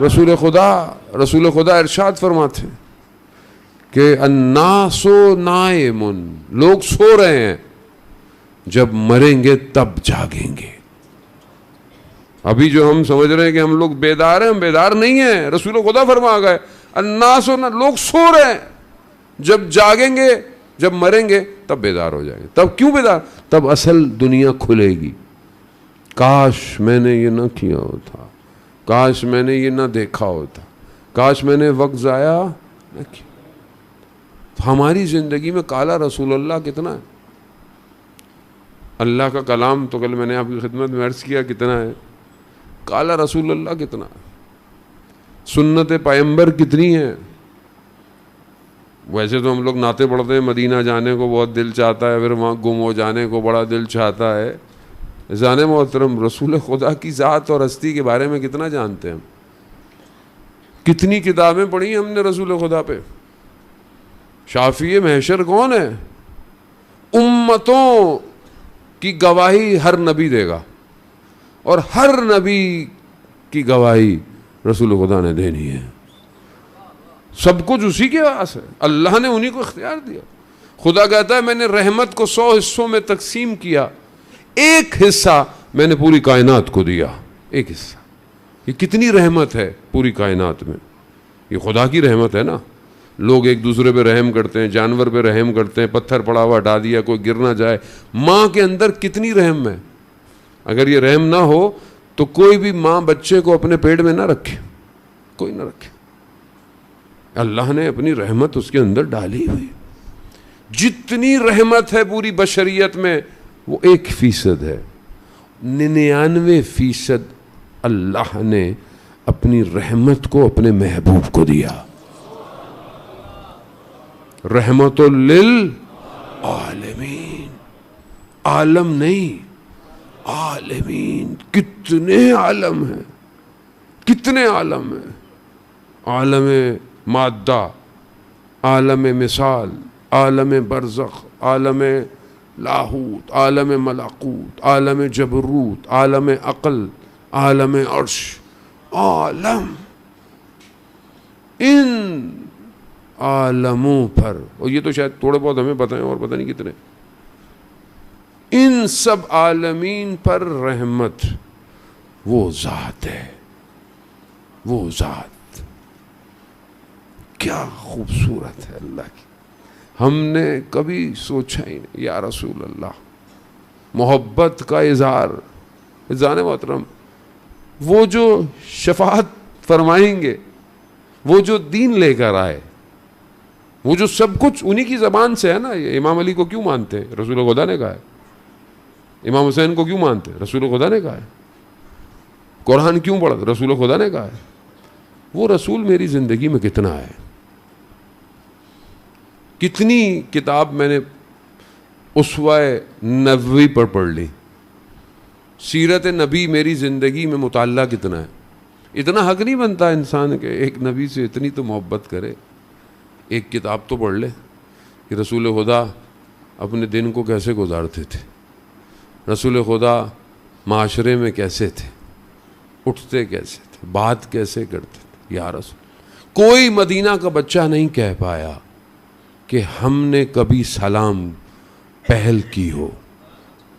[SPEAKER 1] رسول خدا ارشاد فرماتے ہیں کہ الناس نائم، لوگ سو رہے ہیں، جب مریں گے تب جاگیں گے. ابھی جو ہم سمجھ رہے ہیں کہ ہم لوگ بیدار ہیں، ہم بیدار نہیں ہیں. رسول خدا فرما گئے الناس، لوگ سو رہے ہیں، جب جاگیں گے، جب مریں گے تب بیدار ہو جائیں گے. تب کیوں بیدار؟ تب اصل دنیا کھلے گی. کاش میں نے یہ نہ کیا ہوتا، کاش میں نے یہ نہ دیکھا ہوتا، کاش میں نے وقت ضائع نہ کیا. ہماری زندگی میں کالا رسول اللہ کتنا ہے. اللہ کا کلام تو کل میں نے آپ کی خدمت میں عرض کیا کتنا ہے. کالا رسول اللہ کتنا ہے. سنت پیغمبر کتنی ہے. ویسے تو ہم لوگ نعتیں پڑھتے ہیں، مدینہ جانے کو بہت دل چاہتا ہے، پھر وہاں گم ہو جانے کو بڑا دل چاہتا ہے. جانے محترم رسول خدا کی ذات اور ہستی کے بارے میں کتنا جانتے ہیں ہم. کتنی کتابیں پڑھی ہم نے رسول خدا پہ. شافی محشر کون ہے؟ امتوں کی گواہی ہر نبی دے گا، اور ہر نبی کی گواہی رسول خدا نے دینی ہے. سب کچھ اسی کے پاس ہے. اللہ نے انہی کو اختیار دیا. خدا کہتا ہے میں نے رحمت کو 100 حصوں میں تقسیم کیا، ایک حصہ میں نے پوری کائنات کو دیا. ایک حصہ. یہ کتنی رحمت ہے پوری کائنات میں. یہ خدا کی رحمت ہے نا. لوگ ایک دوسرے پہ رحم کرتے ہیں، جانور پہ رحم کرتے ہیں، پتھر پڑا ہوا ہٹا دیا کوئی گر نہ جائے. ماں کے اندر کتنی رحم ہے. اگر یہ رحم نہ ہو تو کوئی بھی ماں بچے کو اپنے پیٹ میں نہ رکھے، کوئی نہ رکھے. اللہ نے اپنی رحمت اس کے اندر ڈالی ہوئی. جتنی رحمت ہے پوری بشریت میں وہ 1% ہے. 99% اللہ نے اپنی رحمت کو اپنے محبوب کو دیا. رحمت للعالمین. عالم نہیں، عالمین. کتنے عالم ہیں، کتنے عالم ہیں. عالم مادہ، عالم مثال، عالم برزخ، عالم لاہوت، عالم ملکوت، عالم جبروت، عالم عقل، عالم عرش. عالم. ان عالموں پر، اور یہ تو شاید تھوڑے بہت ہمیں پتہ ہیں اور پتہ نہیں کتنے، ان سب عالمین پر رحمت وہ ذات ہے. وہ ذات کیا خوبصورت ہے اللہ کی. ہم نے کبھی سوچا ہی نہیں. یا رسول اللہ، محبت کا اظہار. جانے محترم وہ جو شفاعت فرمائیں گے، وہ جو دین لے کر آئے، وہ جو سب کچھ انہی کی زبان سے ہے نا. امام علی کو کیوں مانتے ہیں؟ رسول خدا نے کہا ہے. امام حسین کو کیوں مانتے ہیں؟ رسول خدا نے کہا ہے. قرآن کیوں پڑھتے؟ رسول خدا نے کہا ہے. وہ رسول میری زندگی میں کتنا ہے. کتنی کتاب میں نے اسوہ نبوی پر پڑھ لی. سیرت نبی میری زندگی میں مطالعہ کتنا ہے. اتنا حق نہیں بنتا انسان کہ ایک نبی سے اتنی تو محبت کرے. ایک کتاب تو پڑھ لے کہ رسول خدا اپنے دن کو کیسے گزارتے تھے، رسول خدا معاشرے میں کیسے تھے، اٹھتے کیسے تھے، بات کیسے کرتے تھے. یا رسول، کوئی مدینہ کا بچہ نہیں کہہ پایا کہ ہم نے کبھی سلام پہل کی ہو.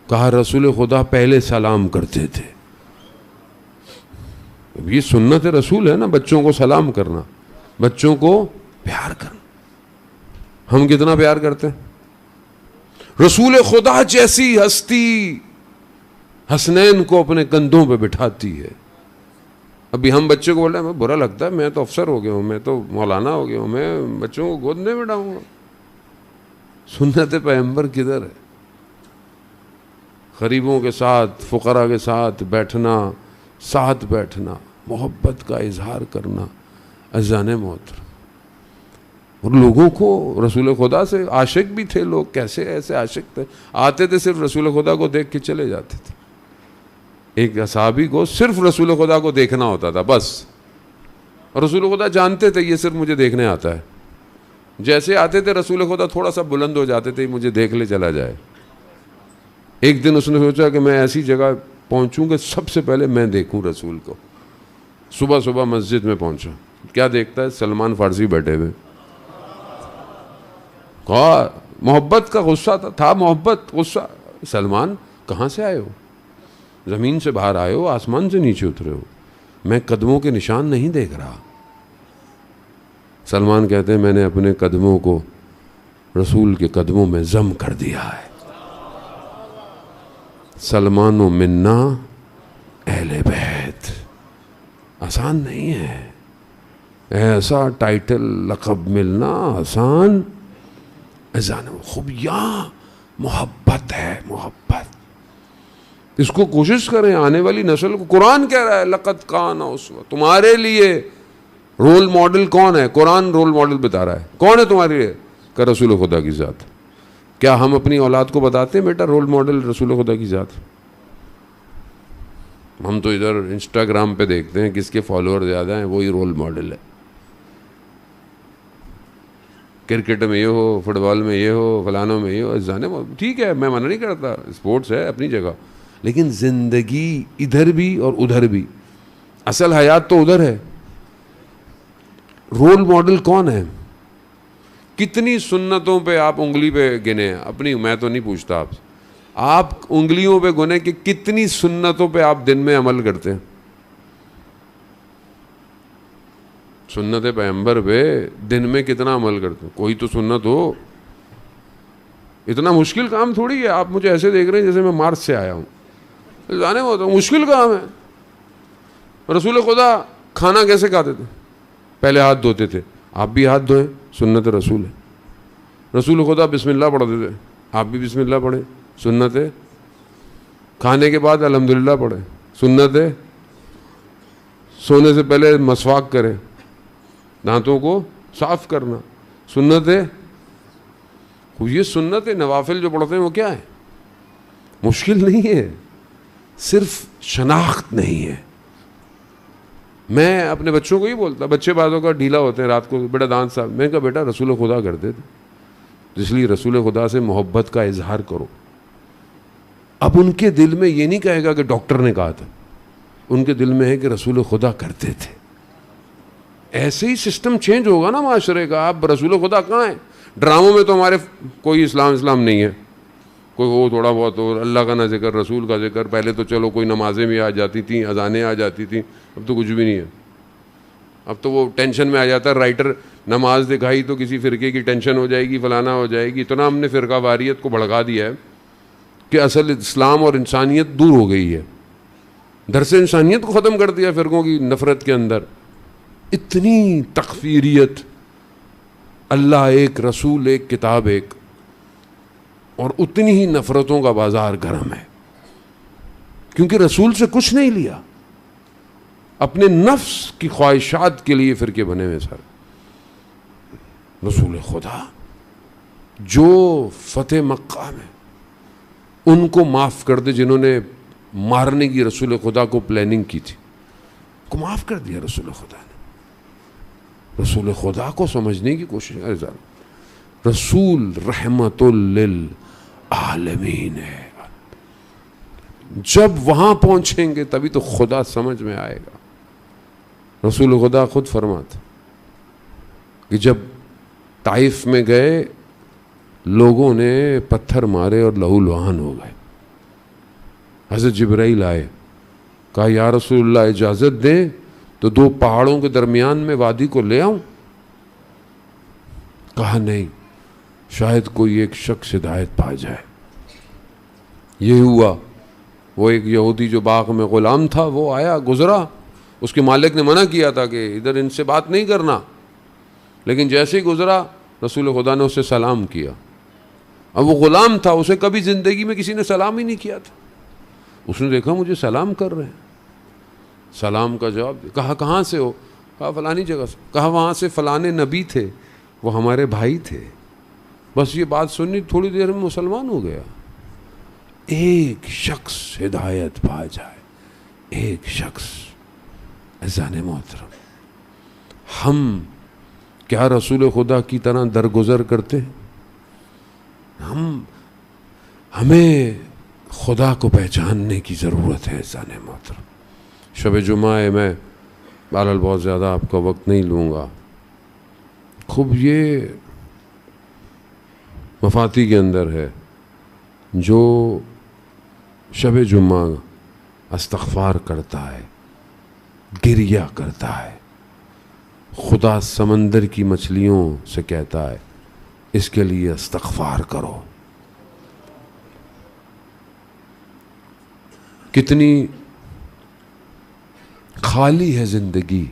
[SPEAKER 1] کہا رسول خدا پہلے سلام کرتے تھے. یہ سنت رسول ہے نا، بچوں کو سلام کرنا، بچوں کو پیار کرنا. ہم کتنا پیار کرتے ہیں؟ رسول خدا جیسی ہستی حسنین کو اپنے کندھوں پہ بٹھاتی ہے. ابھی ہم بچے کو بول رہے ہیں برا لگتا ہے، میں تو افسر ہو گیا ہوں، میں تو مولانا ہو گیا ہوں، میں بچوں کو گود نہیں بٹھاؤں گا. سنت پیغمبر کدھر ہے؟ غریبوں کے ساتھ، فقراء کے ساتھ بیٹھنا، ساتھ بیٹھنا، محبت کا اظہار کرنا. عزیزان محترم، اور لوگوں کو رسول خدا سے عاشق بھی تھے لوگ. کیسے ایسے عاشق تھے، آتے تھے صرف رسول خدا کو دیکھ کے چلے جاتے تھے. ایک صحابی کو صرف رسول خدا کو دیکھنا ہوتا تھا بس، اور رسول خدا جانتے تھے یہ صرف مجھے دیکھنے آتا ہے. جیسے آتے تھے رسول خدا تھوڑا سا بلند ہو جاتے تھے، مجھے دیکھ لے چلا جائے. ایک دن اس نے سوچا کہ میں ایسی جگہ پہنچوں کہ سب سے پہلے میں دیکھوں رسول کو. صبح صبح مسجد میں پہنچا، کیا دیکھتا ہے؟ سلمان فارسی بیٹھے ہوئے. کہا محبت کا غصہ تھا محبت غصہ. سلمان کہاں سے آئے ہو؟ زمین سے باہر آئے ہو، آسمان سے نیچے اترے ہو؟ میں قدموں کے نشان نہیں دیکھ رہا. سلمان کہتے ہیں میں نے اپنے قدموں کو رسول کے قدموں میں ضم کر دیا ہے. سلمان و منا اہل بیت. آسان نہیں ہے ایسا ٹائٹل لقب ملنا، آسان خوبیاں محبت ہے. محبت اس کو کوشش کریں آنے والی نسل کو. قرآن کہہ رہا ہے لقد کان اسوہ، تمہارے لیے رول ماڈل کون ہے؟ قرآن رول ماڈل بتا رہا ہے. کون ہے تمہارے لیے؟ کہ رسول خدا کی ذات. کیا ہم اپنی اولاد کو بتاتے ہیں بیٹا رول ماڈل رسول خدا کی ذات؟ ہم تو ادھر انسٹاگرام پہ دیکھتے ہیں کس کے فالوور زیادہ ہیں وہی رول ماڈل ہے. کرکٹ میں یہ ہو، فٹ بال میں یہ ہو، فلانوں میں یہ ہو. جانے ٹھیک ہے، میں منع نہیں کرتا، اسپورٹس ہے اپنی جگہ، لیکن زندگی ادھر بھی اور ادھر بھی. اصل حیات تو ادھر ہے. رول ماڈل کون ہے؟ کتنی سنتوں پہ آپ انگلی پہ گنے اپنی، میں تو نہیں پوچھتا آپ سے، آپ انگلیوں پہ گنے کہ کتنی سنتوں پہ آپ دن میں عمل کرتے ہیں. سنت پیغمبر پہ دن میں کتنا عمل کرتے ہیں؟ کوئی تو سنت ہو. اتنا مشکل کام تھوڑی ہے. آپ مجھے ایسے دیکھ رہے ہیں جیسے میں مارس سے آیا ہوں. جانے وہ تو مشکل کام ہے. رسول خدا کھانا کیسے کھاتے تھے؟ پہلے ہاتھ دھوتے تھے. آپ بھی ہاتھ دھوئیں، سنت رسول ہے. رسول خدا بسم اللہ پڑھتے تھے، آپ بھی بسم اللہ پڑھیں، سنت ہے. کھانے کے بعد الحمدللہ پڑھیں، سنت ہے. سونے سے پہلے مسواک کریں، دانتوں کو صاف کرنا، سنت ہے. یہ سنت ہے. نوافل جو پڑھتے ہیں وہ کیا ہے؟ مشکل نہیں ہے، صرف شناخت نہیں ہے. میں اپنے بچوں کو ہی بولتا، بچے بعضوں کا ڈھیلا ہوتے ہیں رات کو، بیٹا دانت صاحب. میں کہا بیٹا رسول خدا کرتے تھے، اس لیے رسول خدا سے محبت کا اظہار کرو. اب ان کے دل میں یہ نہیں کہے گا کہ ڈاکٹر نے کہا تھا، ان کے دل میں ہے کہ رسول خدا کرتے تھے. ایسے ہی سسٹم چینج ہوگا نا معاشرے کا. آپ رسول خدا کہاں ہیں؟ ڈراموں میں تو ہمارے کوئی اسلام نہیں ہے. کوئی وہ تھوڑا بہت ہو، اللہ کا نہ ذکر، رسول کا ذکر. پہلے تو چلو کوئی نمازیں بھی آ جاتی تھیں، اذانیں آ جاتی تھیں. اب تو کچھ بھی نہیں ہے. اب تو وہ ٹینشن میں آ جاتا ہے رائٹر، نماز دکھائی تو کسی فرقے کی ٹینشن ہو جائے گی، فلانا ہو جائے گی. اتنا ہم نے فرقہ واریت کو بھڑکا دیا ہے کہ اصل اسلام اور انسانیت دور ہو گئی ہے. درس انسانیت کو ختم کر دیا فرقوں کی نفرت کے اندر. اتنی تکفیریت، اللہ ایک، رسول ایک، کتاب ایک، اور اتنی ہی نفرتوں کا بازار گرم ہے. کیونکہ رسول سے کچھ نہیں لیا، اپنے نفس کی خواہشات کے لیے فرقے بنے ہوئے سر. رسول خدا جو فتح مکہ میں ان کو معاف کر دے جنہوں نے مارنے کی رسول خدا کو پلاننگ کی تھی، کو معاف کر دیا رسول خدا نے. رسول خدا کو سمجھنے کی کوشش کریں. رسول رحمت للعالمین ہے. جب وہاں پہنچیں گے تبھی تو خدا سمجھ میں آئے گا. رسول خدا خود فرماتے کہ جب طائف میں گئے لوگوں نے پتھر مارے اور لہو لہان ہو گئے. حضرت جبرائیل آئے, کہا یا رسول اللہ اجازت دیں تو 2 پہاڑوں کے درمیان میں وادی کو لے آؤں. کہا نہیں, شاید کوئی ایک شخص ہدایت پا جائے. یہ ہوا. وہ ایک یہودی جو باغ میں غلام تھا وہ آیا, گزرا. اس کے مالک نے منع کیا تھا کہ ادھر ان سے بات نہیں کرنا, لیکن جیسے ہی گزرا رسول خدا نے اسے سلام کیا. اب وہ غلام تھا, اسے کبھی زندگی میں کسی نے سلام ہی نہیں کیا تھا. اس نے دیکھا مجھے سلام کر رہے ہیں, سلام کا جواب دیا. کہا کہاں سے ہو؟ کہا فلانی جگہ سے. کہا وہاں سے فلانے نبی تھے, وہ ہمارے بھائی تھے. بس یہ بات سنی, تھوڑی دیر میں مسلمان ہو گیا. ایک شخص ہدایت پا جائے, ایک شخص. عزیزان محترم, ہم کیا رسول خدا کی طرح درگزر کرتے ہیں؟ ہمیں خدا کو پہچاننے کی ضرورت ہے. عزیزان محترم, شب جمعہ ہے, میں بہرحال بہت زیادہ آپ کا وقت نہیں لوں گا. خوب یہ مفاتی کے اندر ہے, جو شب جمعہ استغفار کرتا ہے, گریہ کرتا ہے, خدا سمندر کی مچھلیوں سے کہتا ہے اس کے لیے استغفار کرو. کتنی خالی ہے زندگی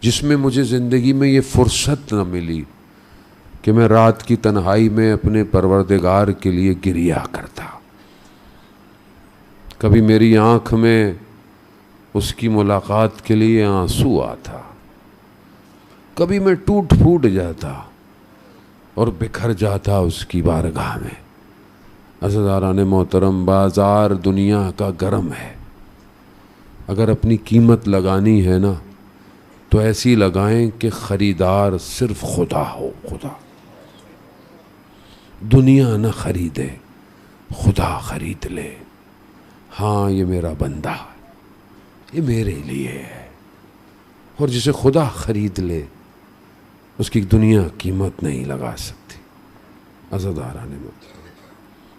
[SPEAKER 1] جس میں مجھے زندگی میں یہ فرصت نہ ملی کہ میں رات کی تنہائی میں اپنے پروردگار کے لیے گریہ کرتا. کبھی میری آنکھ میں اس کی ملاقات کے لیے آنسو آتا, کبھی میں ٹوٹ پھوٹ جاتا اور بکھر جاتا اس کی بارگاہ میں. عزیزان محترم, بازار دنیا کا گرم ہے. اگر اپنی قیمت لگانی ہے نا تو ایسی لگائیں کہ خریدار صرف خدا ہو. خدا, دنیا نہ خریدے, خدا خرید لے. ہاں یہ میرا بندہ ہے, یہ میرے لیے ہے. اور جسے خدا خرید لے اس کی دنیا قیمت نہیں لگا سکتی. عزیزان محترم,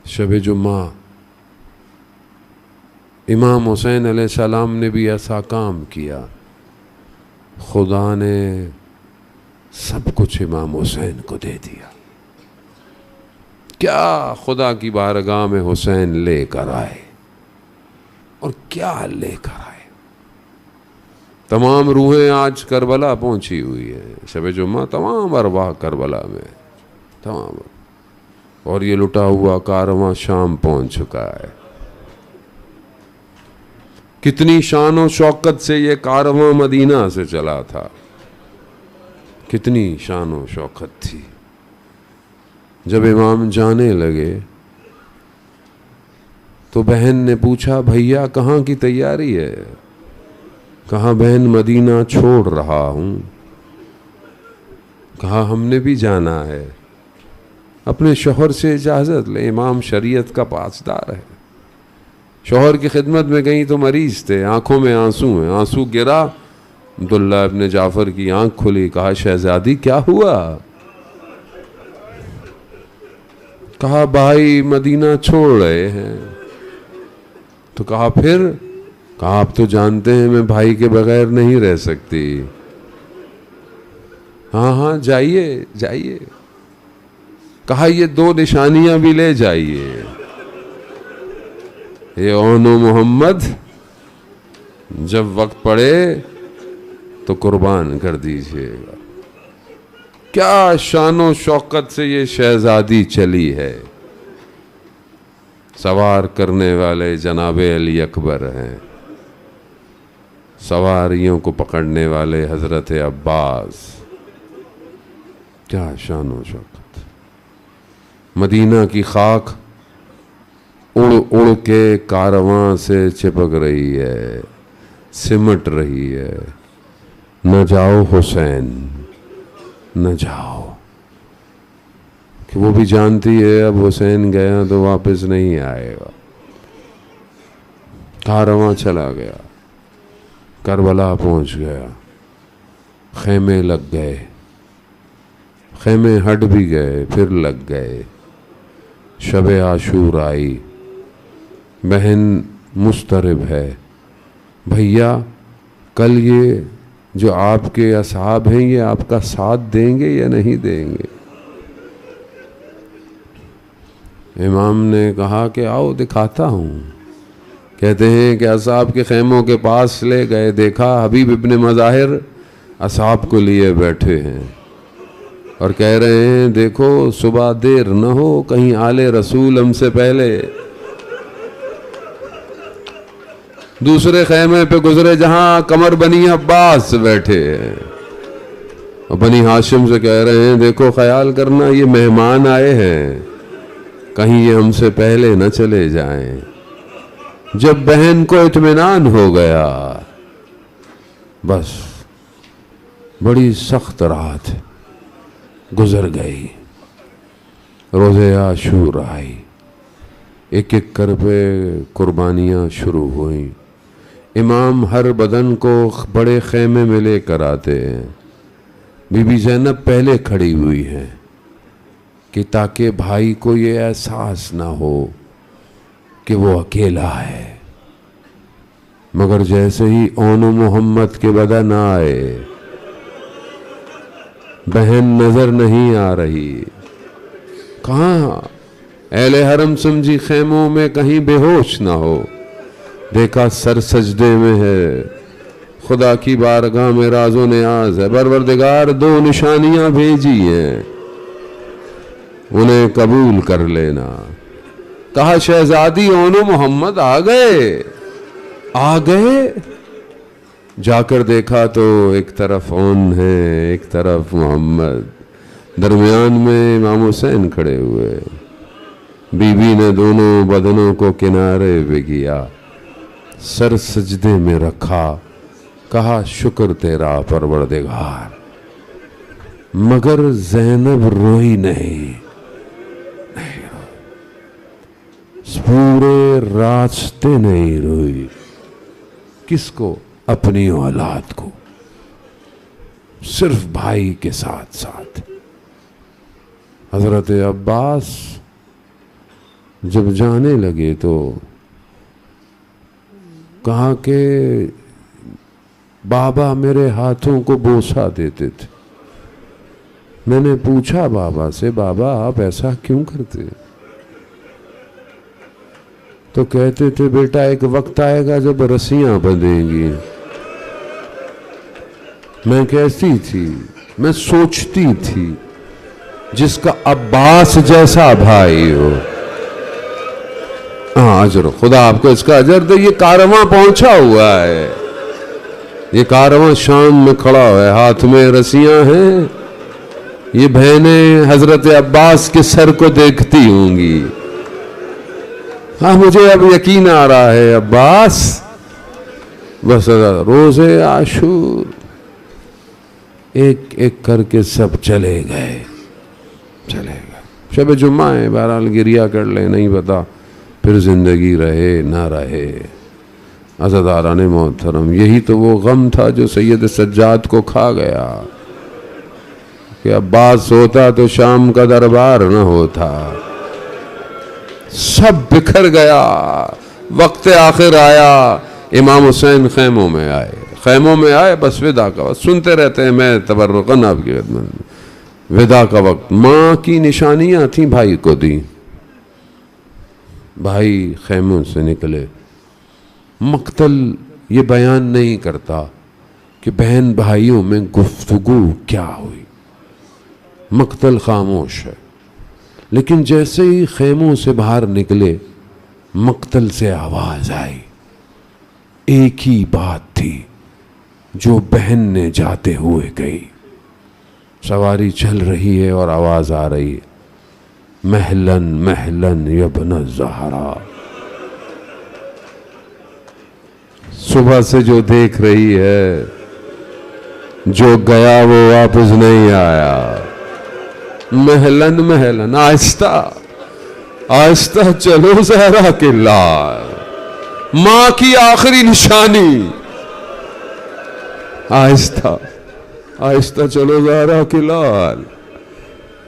[SPEAKER 1] شب جمعہ امام حسین علیہ السلام نے بھی ایسا کام کیا. خدا نے سب کچھ امام حسین کو دے دیا. کیا خدا کی بارگاہ میں حسین لے کر آئے, اور کیا لے کر آئے. تمام روحیں آج کربلا پہنچی ہوئی ہیں. شب جمعہ تمام ارواح کربلا میں, تمام. اور یہ لٹا ہوا کارواں شام پہنچ چکا ہے. کتنی شان و شوکت سے یہ کارواں مدینہ سے چلا تھا, کتنی شان و شوکت تھی. جب امام جانے لگے تو بہن نے پوچھا بھیا کہاں کی تیاری ہے؟ کہا بہن مدینہ چھوڑ رہا ہوں. کہا ہم نے بھی جانا ہے. اپنے شوہر سے اجازت لے, امام شریعت کا پاسدار ہے. شوہر کی خدمت میں گئیں تو مریض تھے, آنکھوں میں آنسو ہیں. آنسو گرا, عبداللہ ابن جعفر کی آنکھ کھلی. کہا شہزادی کیا ہوا؟ کہا بھائی مدینہ چھوڑ رہے ہیں. تو کہا پھر؟ کہا آپ تو جانتے ہیں میں بھائی کے بغیر نہیں رہ سکتی. ہاں ہاں جائیے جائیے. کہا یہ 2 نشانیاں بھی لے جائیے, یہ اون و محمد, جب وقت پڑے تو قربان کر دیجئے گا. کیا شان و شوکت سے یہ شہزادی چلی ہے. سوار کرنے والے جناب علی اکبر ہیں, سواریوں کو پکڑنے والے حضرت عباس. کیا شان و شوکت. مدینہ کی خاک اڑ اڑ کے کارواں سے چپک رہی ہے, سمٹ رہی ہے. نہ جاؤ حسین, نہ جاؤ. کہ وہ بھی جانتی ہے اب حسین گیا تو واپس نہیں آئے گا. کارواں چلا گیا, کربلا پہنچ گیا, خیمے لگ گئے. خیمے ہٹ بھی گئے پھر لگ گئے. شب عاشور آئی, بہن مضطرب ہے, بھیا کل یہ جو آپ کے اصحاب ہیں یہ آپ کا ساتھ دیں گے یا نہیں دیں گے؟ امام نے کہا کہ آؤ دکھاتا ہوں. کہتے ہیں کہ اصحاب کے خیموں کے پاس لے گئے, دیکھا حبیب ابن مظاہر اصحاب کو لیے بیٹھے ہیں اور کہہ رہے ہیں دیکھو صبح دیر نہ ہو, کہیں آل رسول ہم سے پہلے. دوسرے خیمے پہ گزرے جہاں قمر بنی عباس بیٹھے ہیں اور بنی ہاشم سے کہہ رہے ہیں دیکھو خیال کرنا یہ مہمان آئے ہیں, کہیں یہ ہم سے پہلے نہ چلے جائیں. جب بہن کو اطمینان ہو گیا, بس بڑی سخت رات گزر گئی. روزے عاشور آئی, ایک ایک کر پہ قربانیاں شروع ہوئیں. امام ہر بدن کو بڑے خیمے میں لے کر آتے ہیں. بی بی زینب پہلے کھڑی ہوئی ہے کہ تاکہ بھائی کو یہ احساس نہ ہو کہ وہ اکیلا ہے. مگر جیسے ہی اون محمد کے بدن آئے, بہن نظر نہیں آ رہی. کہاں اہل حرم سمجھی خیموں میں کہیں بے ہوش نہ ہو. دیکھا سر سجدے میں ہے, خدا کی بارگاہ میں راز و نیاز ہے. پروردگار دو نشانیاں بھیجی ہیں, انہیں قبول کر لینا. کہا شہزادی اون محمد آ گئے. جا کر دیکھا تو ایک طرف اون ہے ایک طرف محمد, درمیان میں امام حسین کھڑے ہوئے. بی بی نے دونوں بدنوں کو کنارے پہ کیا, سر سجدے میں رکھا, کہا شکر تیرا پروردگار. مگر زینب روئی نہیں, پورے راستے نہیں روئی. کس کو؟ اپنی اولاد کو, صرف بھائی کے ساتھ ساتھ. حضرت عباس جب جانے لگے تو کہا کہ بابا میرے ہاتھوں کو بوسہ دیتے تھے. میں نے پوچھا بابا سے, بابا آپ ایسا کیوں کرتے؟ تو کہتے تھے بیٹا ایک وقت آئے گا جب رسیاں بندھیں گی. میں کیسی تھی, میں سوچتی تھی جس کا عباس جیسا بھائی ہو. ہاں اجر, خدا آپ کو اس کا اجر دے. یہ کارواں پہنچا ہوا ہے, یہ کارواں شام میں کھڑا ہوا ہے, ہاتھ میں رسیاں ہیں. یہ بہنیں حضرت عباس کے سر کو دیکھتی ہوں گی. ہاں مجھے اب یقین آ رہا ہے عباس. بس روزے عاشور ایک ایک کر کے سب چلے گئے. شب جمعہ ہے, بہرحال گریہ کر لیں, نہیں پتا پھر زندگی رہے نہ رہے. عزاداران محترم, یہی تو وہ غم تھا جو سید سجاد کو کھا گیا کہ عباس ہوتا تو شام کا دربار نہ ہوتا. سب بکھر گیا. وقت آخر آیا, امام حسین خیموں میں آئے. بس ودا کا وقت سنتے رہتے ہیں, میں تبرکاً آپ کی خدمت میں. ودا کا وقت, ماں کی نشانیاں تھیں بھائی کو دیں. بھائی خیموں سے نکلے. مقتل یہ بیان نہیں کرتا کہ بہن بھائیوں میں گفتگو کیا ہوئی. مقتل خاموش ہے, لیکن جیسے ہی خیموں سے باہر نکلے مقتل سے آواز آئی. ایک ہی بات تھی جو بہن نے جاتے ہوئے کہی. سواری چل رہی ہے اور آواز آ رہی ہے, محلن محلن یبن الزہرا. صبح سے جو دیکھ رہی ہے, جو گیا وہ واپس نہیں آیا. محلن محلن, آہستہ آہستہ چلو زہرا کے لال, ماں کی آخری نشانی. آہستہ آہستہ چلو زہرا کے لال.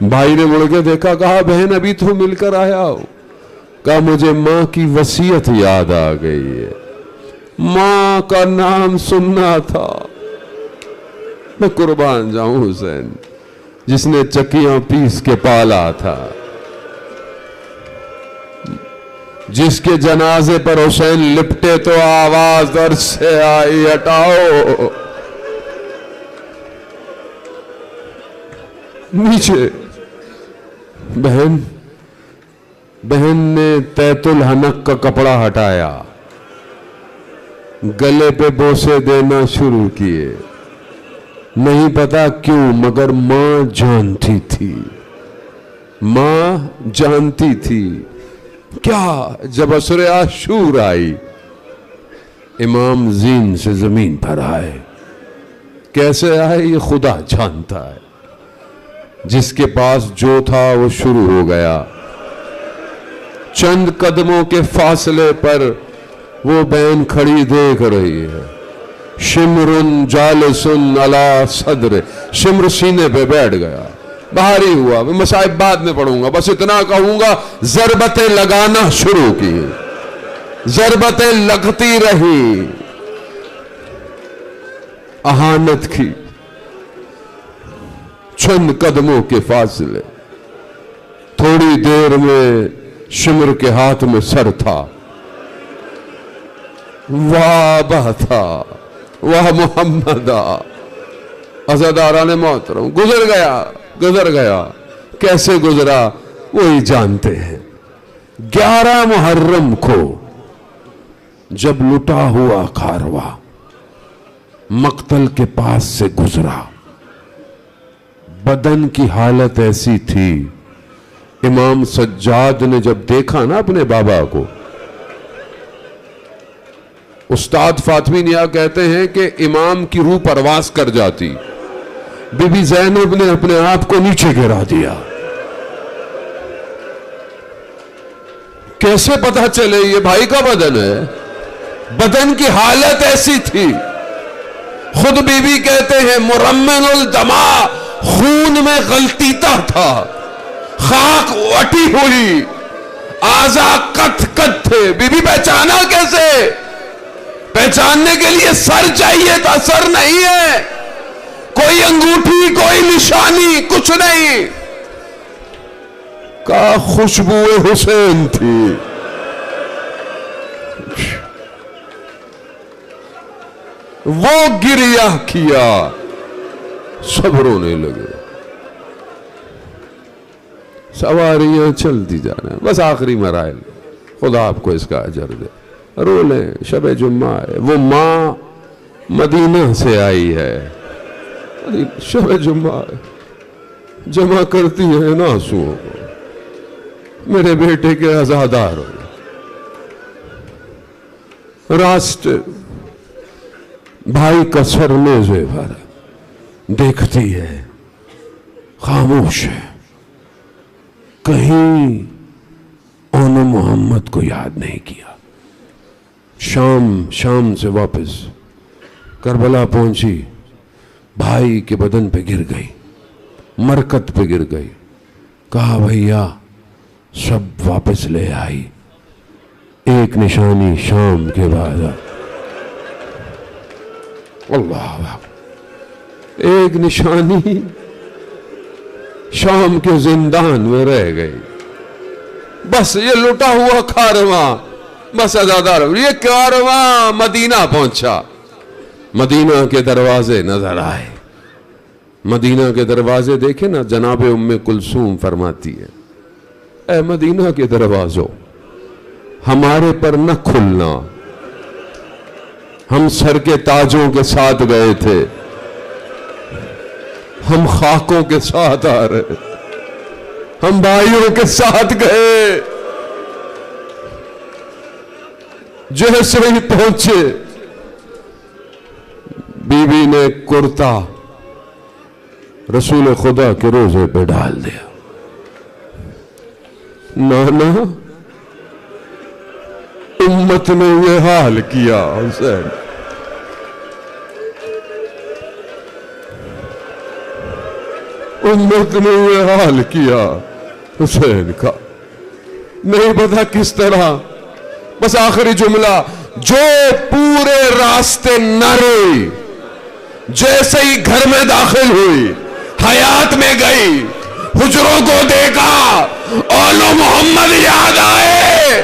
[SPEAKER 1] بھائی نے مڑ کے دیکھا، کہا بہن ابھی تو مل کر آیا ہو. کہا مجھے ماں کی وصیت یاد آ گئی ہے، ماں کا نام سننا تھا. میں قربان جاؤں حسین جس نے چکیاں پیس کے پالا تھا، جس کے جنازے پر حسین لپٹے تو آواز در سے آئی ہٹاؤ. نیچے بہن نے تیت الحنک کا کپڑا ہٹایا، گلے پہ بوسے دینا شروع کیے. نہیں پتا کیوں مگر ماں جانتی تھی. کیا جب عصر عاشور آئی، امام زین سے زمین پر آئے. کیسے آئے یہ خدا جانتا ہے. جس کے پاس جو تھا وہ شروع ہو گیا. چند قدموں کے فاصلے پر وہ بہن کھڑی دیکھ رہی ہے. شمر جالس علی صدر، شمر سینے پہ بیٹھ گیا. بھاری ہوا. میں مصائب بعد میں پڑھوں گا، بس اتنا کہوں گا ضربتیں لگانا شروع کی. ضربتیں لگتی رہی، اہانت کی. چند قدموں کے فاصلے. تھوڑی دیر میں شمر کے ہاتھ میں سر تھا. واہ بہ تھا، واہ محمدہ. عزاداران محترم، گزر گیا. کیسے گزرا وہی جانتے ہیں. 11 محرم کو جب لٹا ہوا کارواں مقتل کے پاس سے گزرا، بدن کی حالت ایسی تھی. امام سجاد نے جب دیکھا نا اپنے بابا کو، استاد فاطمی نیا کہتے ہیں کہ امام کی روح پرواز کر جاتی. بی بی زینب نے اپنے آپ کو نیچے گرا دیا. کیسے پتا چلے یہ بھائی کا بدن ہے؟ بدن کی حالت ایسی تھی. خود بی بی کہتے ہیں مرمن الدما، خون میں غلطیتا تھا، خاک وٹی ہوئی، اعضاء کت کت تھے. بی بی پہچانا کیسے؟ پہچاننے کے لیے سر چاہیے تھا، سر نہیں ہے. کوئی انگوٹھی، کوئی نشانی، کچھ نہیں. کا خوشبو حسین تھی. وہ گریہ کیا، سب رونے لگے. سواریاں چلتی جا رہے ہیں، بس آخری مراحل. خدا آپ کو اس کا اجر دے. رو لیں، شب جمعہ ہے. وہ ماں مدینہ سے آئی ہے، شب جمعہ ہے، جمع کرتی ہے نا آنسوؤں کو. میرے بیٹے کے عزادار ہو. راستے بھائی کا سر نیزے پر دیکھتی ہے، خاموش ہے. کہیں اون محمد کو یاد نہیں کیا. شام سے واپس کربلا پہنچی، بھائی کے بدن پہ گر گئی، مرکت پہ گر گئی. کہا بھیا سب واپس لے آئی. ایک نشانی شام کے بعد، اللہ، ایک نشانی شام کے زندان میں رہ گئی. بس یہ لٹا ہوا کارواں، بس عزادار. یہ کارواں مدینہ پہنچا. مدینہ کے دروازے نظر آئے. مدینہ کے دروازے دیکھے نا، جناب ام کلثوم فرماتی ہے، اے مدینہ کے دروازوں، ہمارے پر نہ کھلنا. ہم سر کے تاجوں کے ساتھ گئے تھے، ہم خاکوں کے ساتھ آ رہے، ہم بھائیوں کے ساتھ گئے. جیسے ہی پہنچے، بی بی نے کرتا رسول خدا کے روزے پہ ڈال دیا. نانا امت نے یہ حال کیا حسین. امت نے یہ حال کیا حسین کا، نہیں پتا کس طرح. بس آخری جملہ، جو پورے راستے نہ روئی، جیسے ہی گھر میں داخل ہوئی، حیات میں گئی، حجروں کو دیکھا، اولو محمد یاد آئے.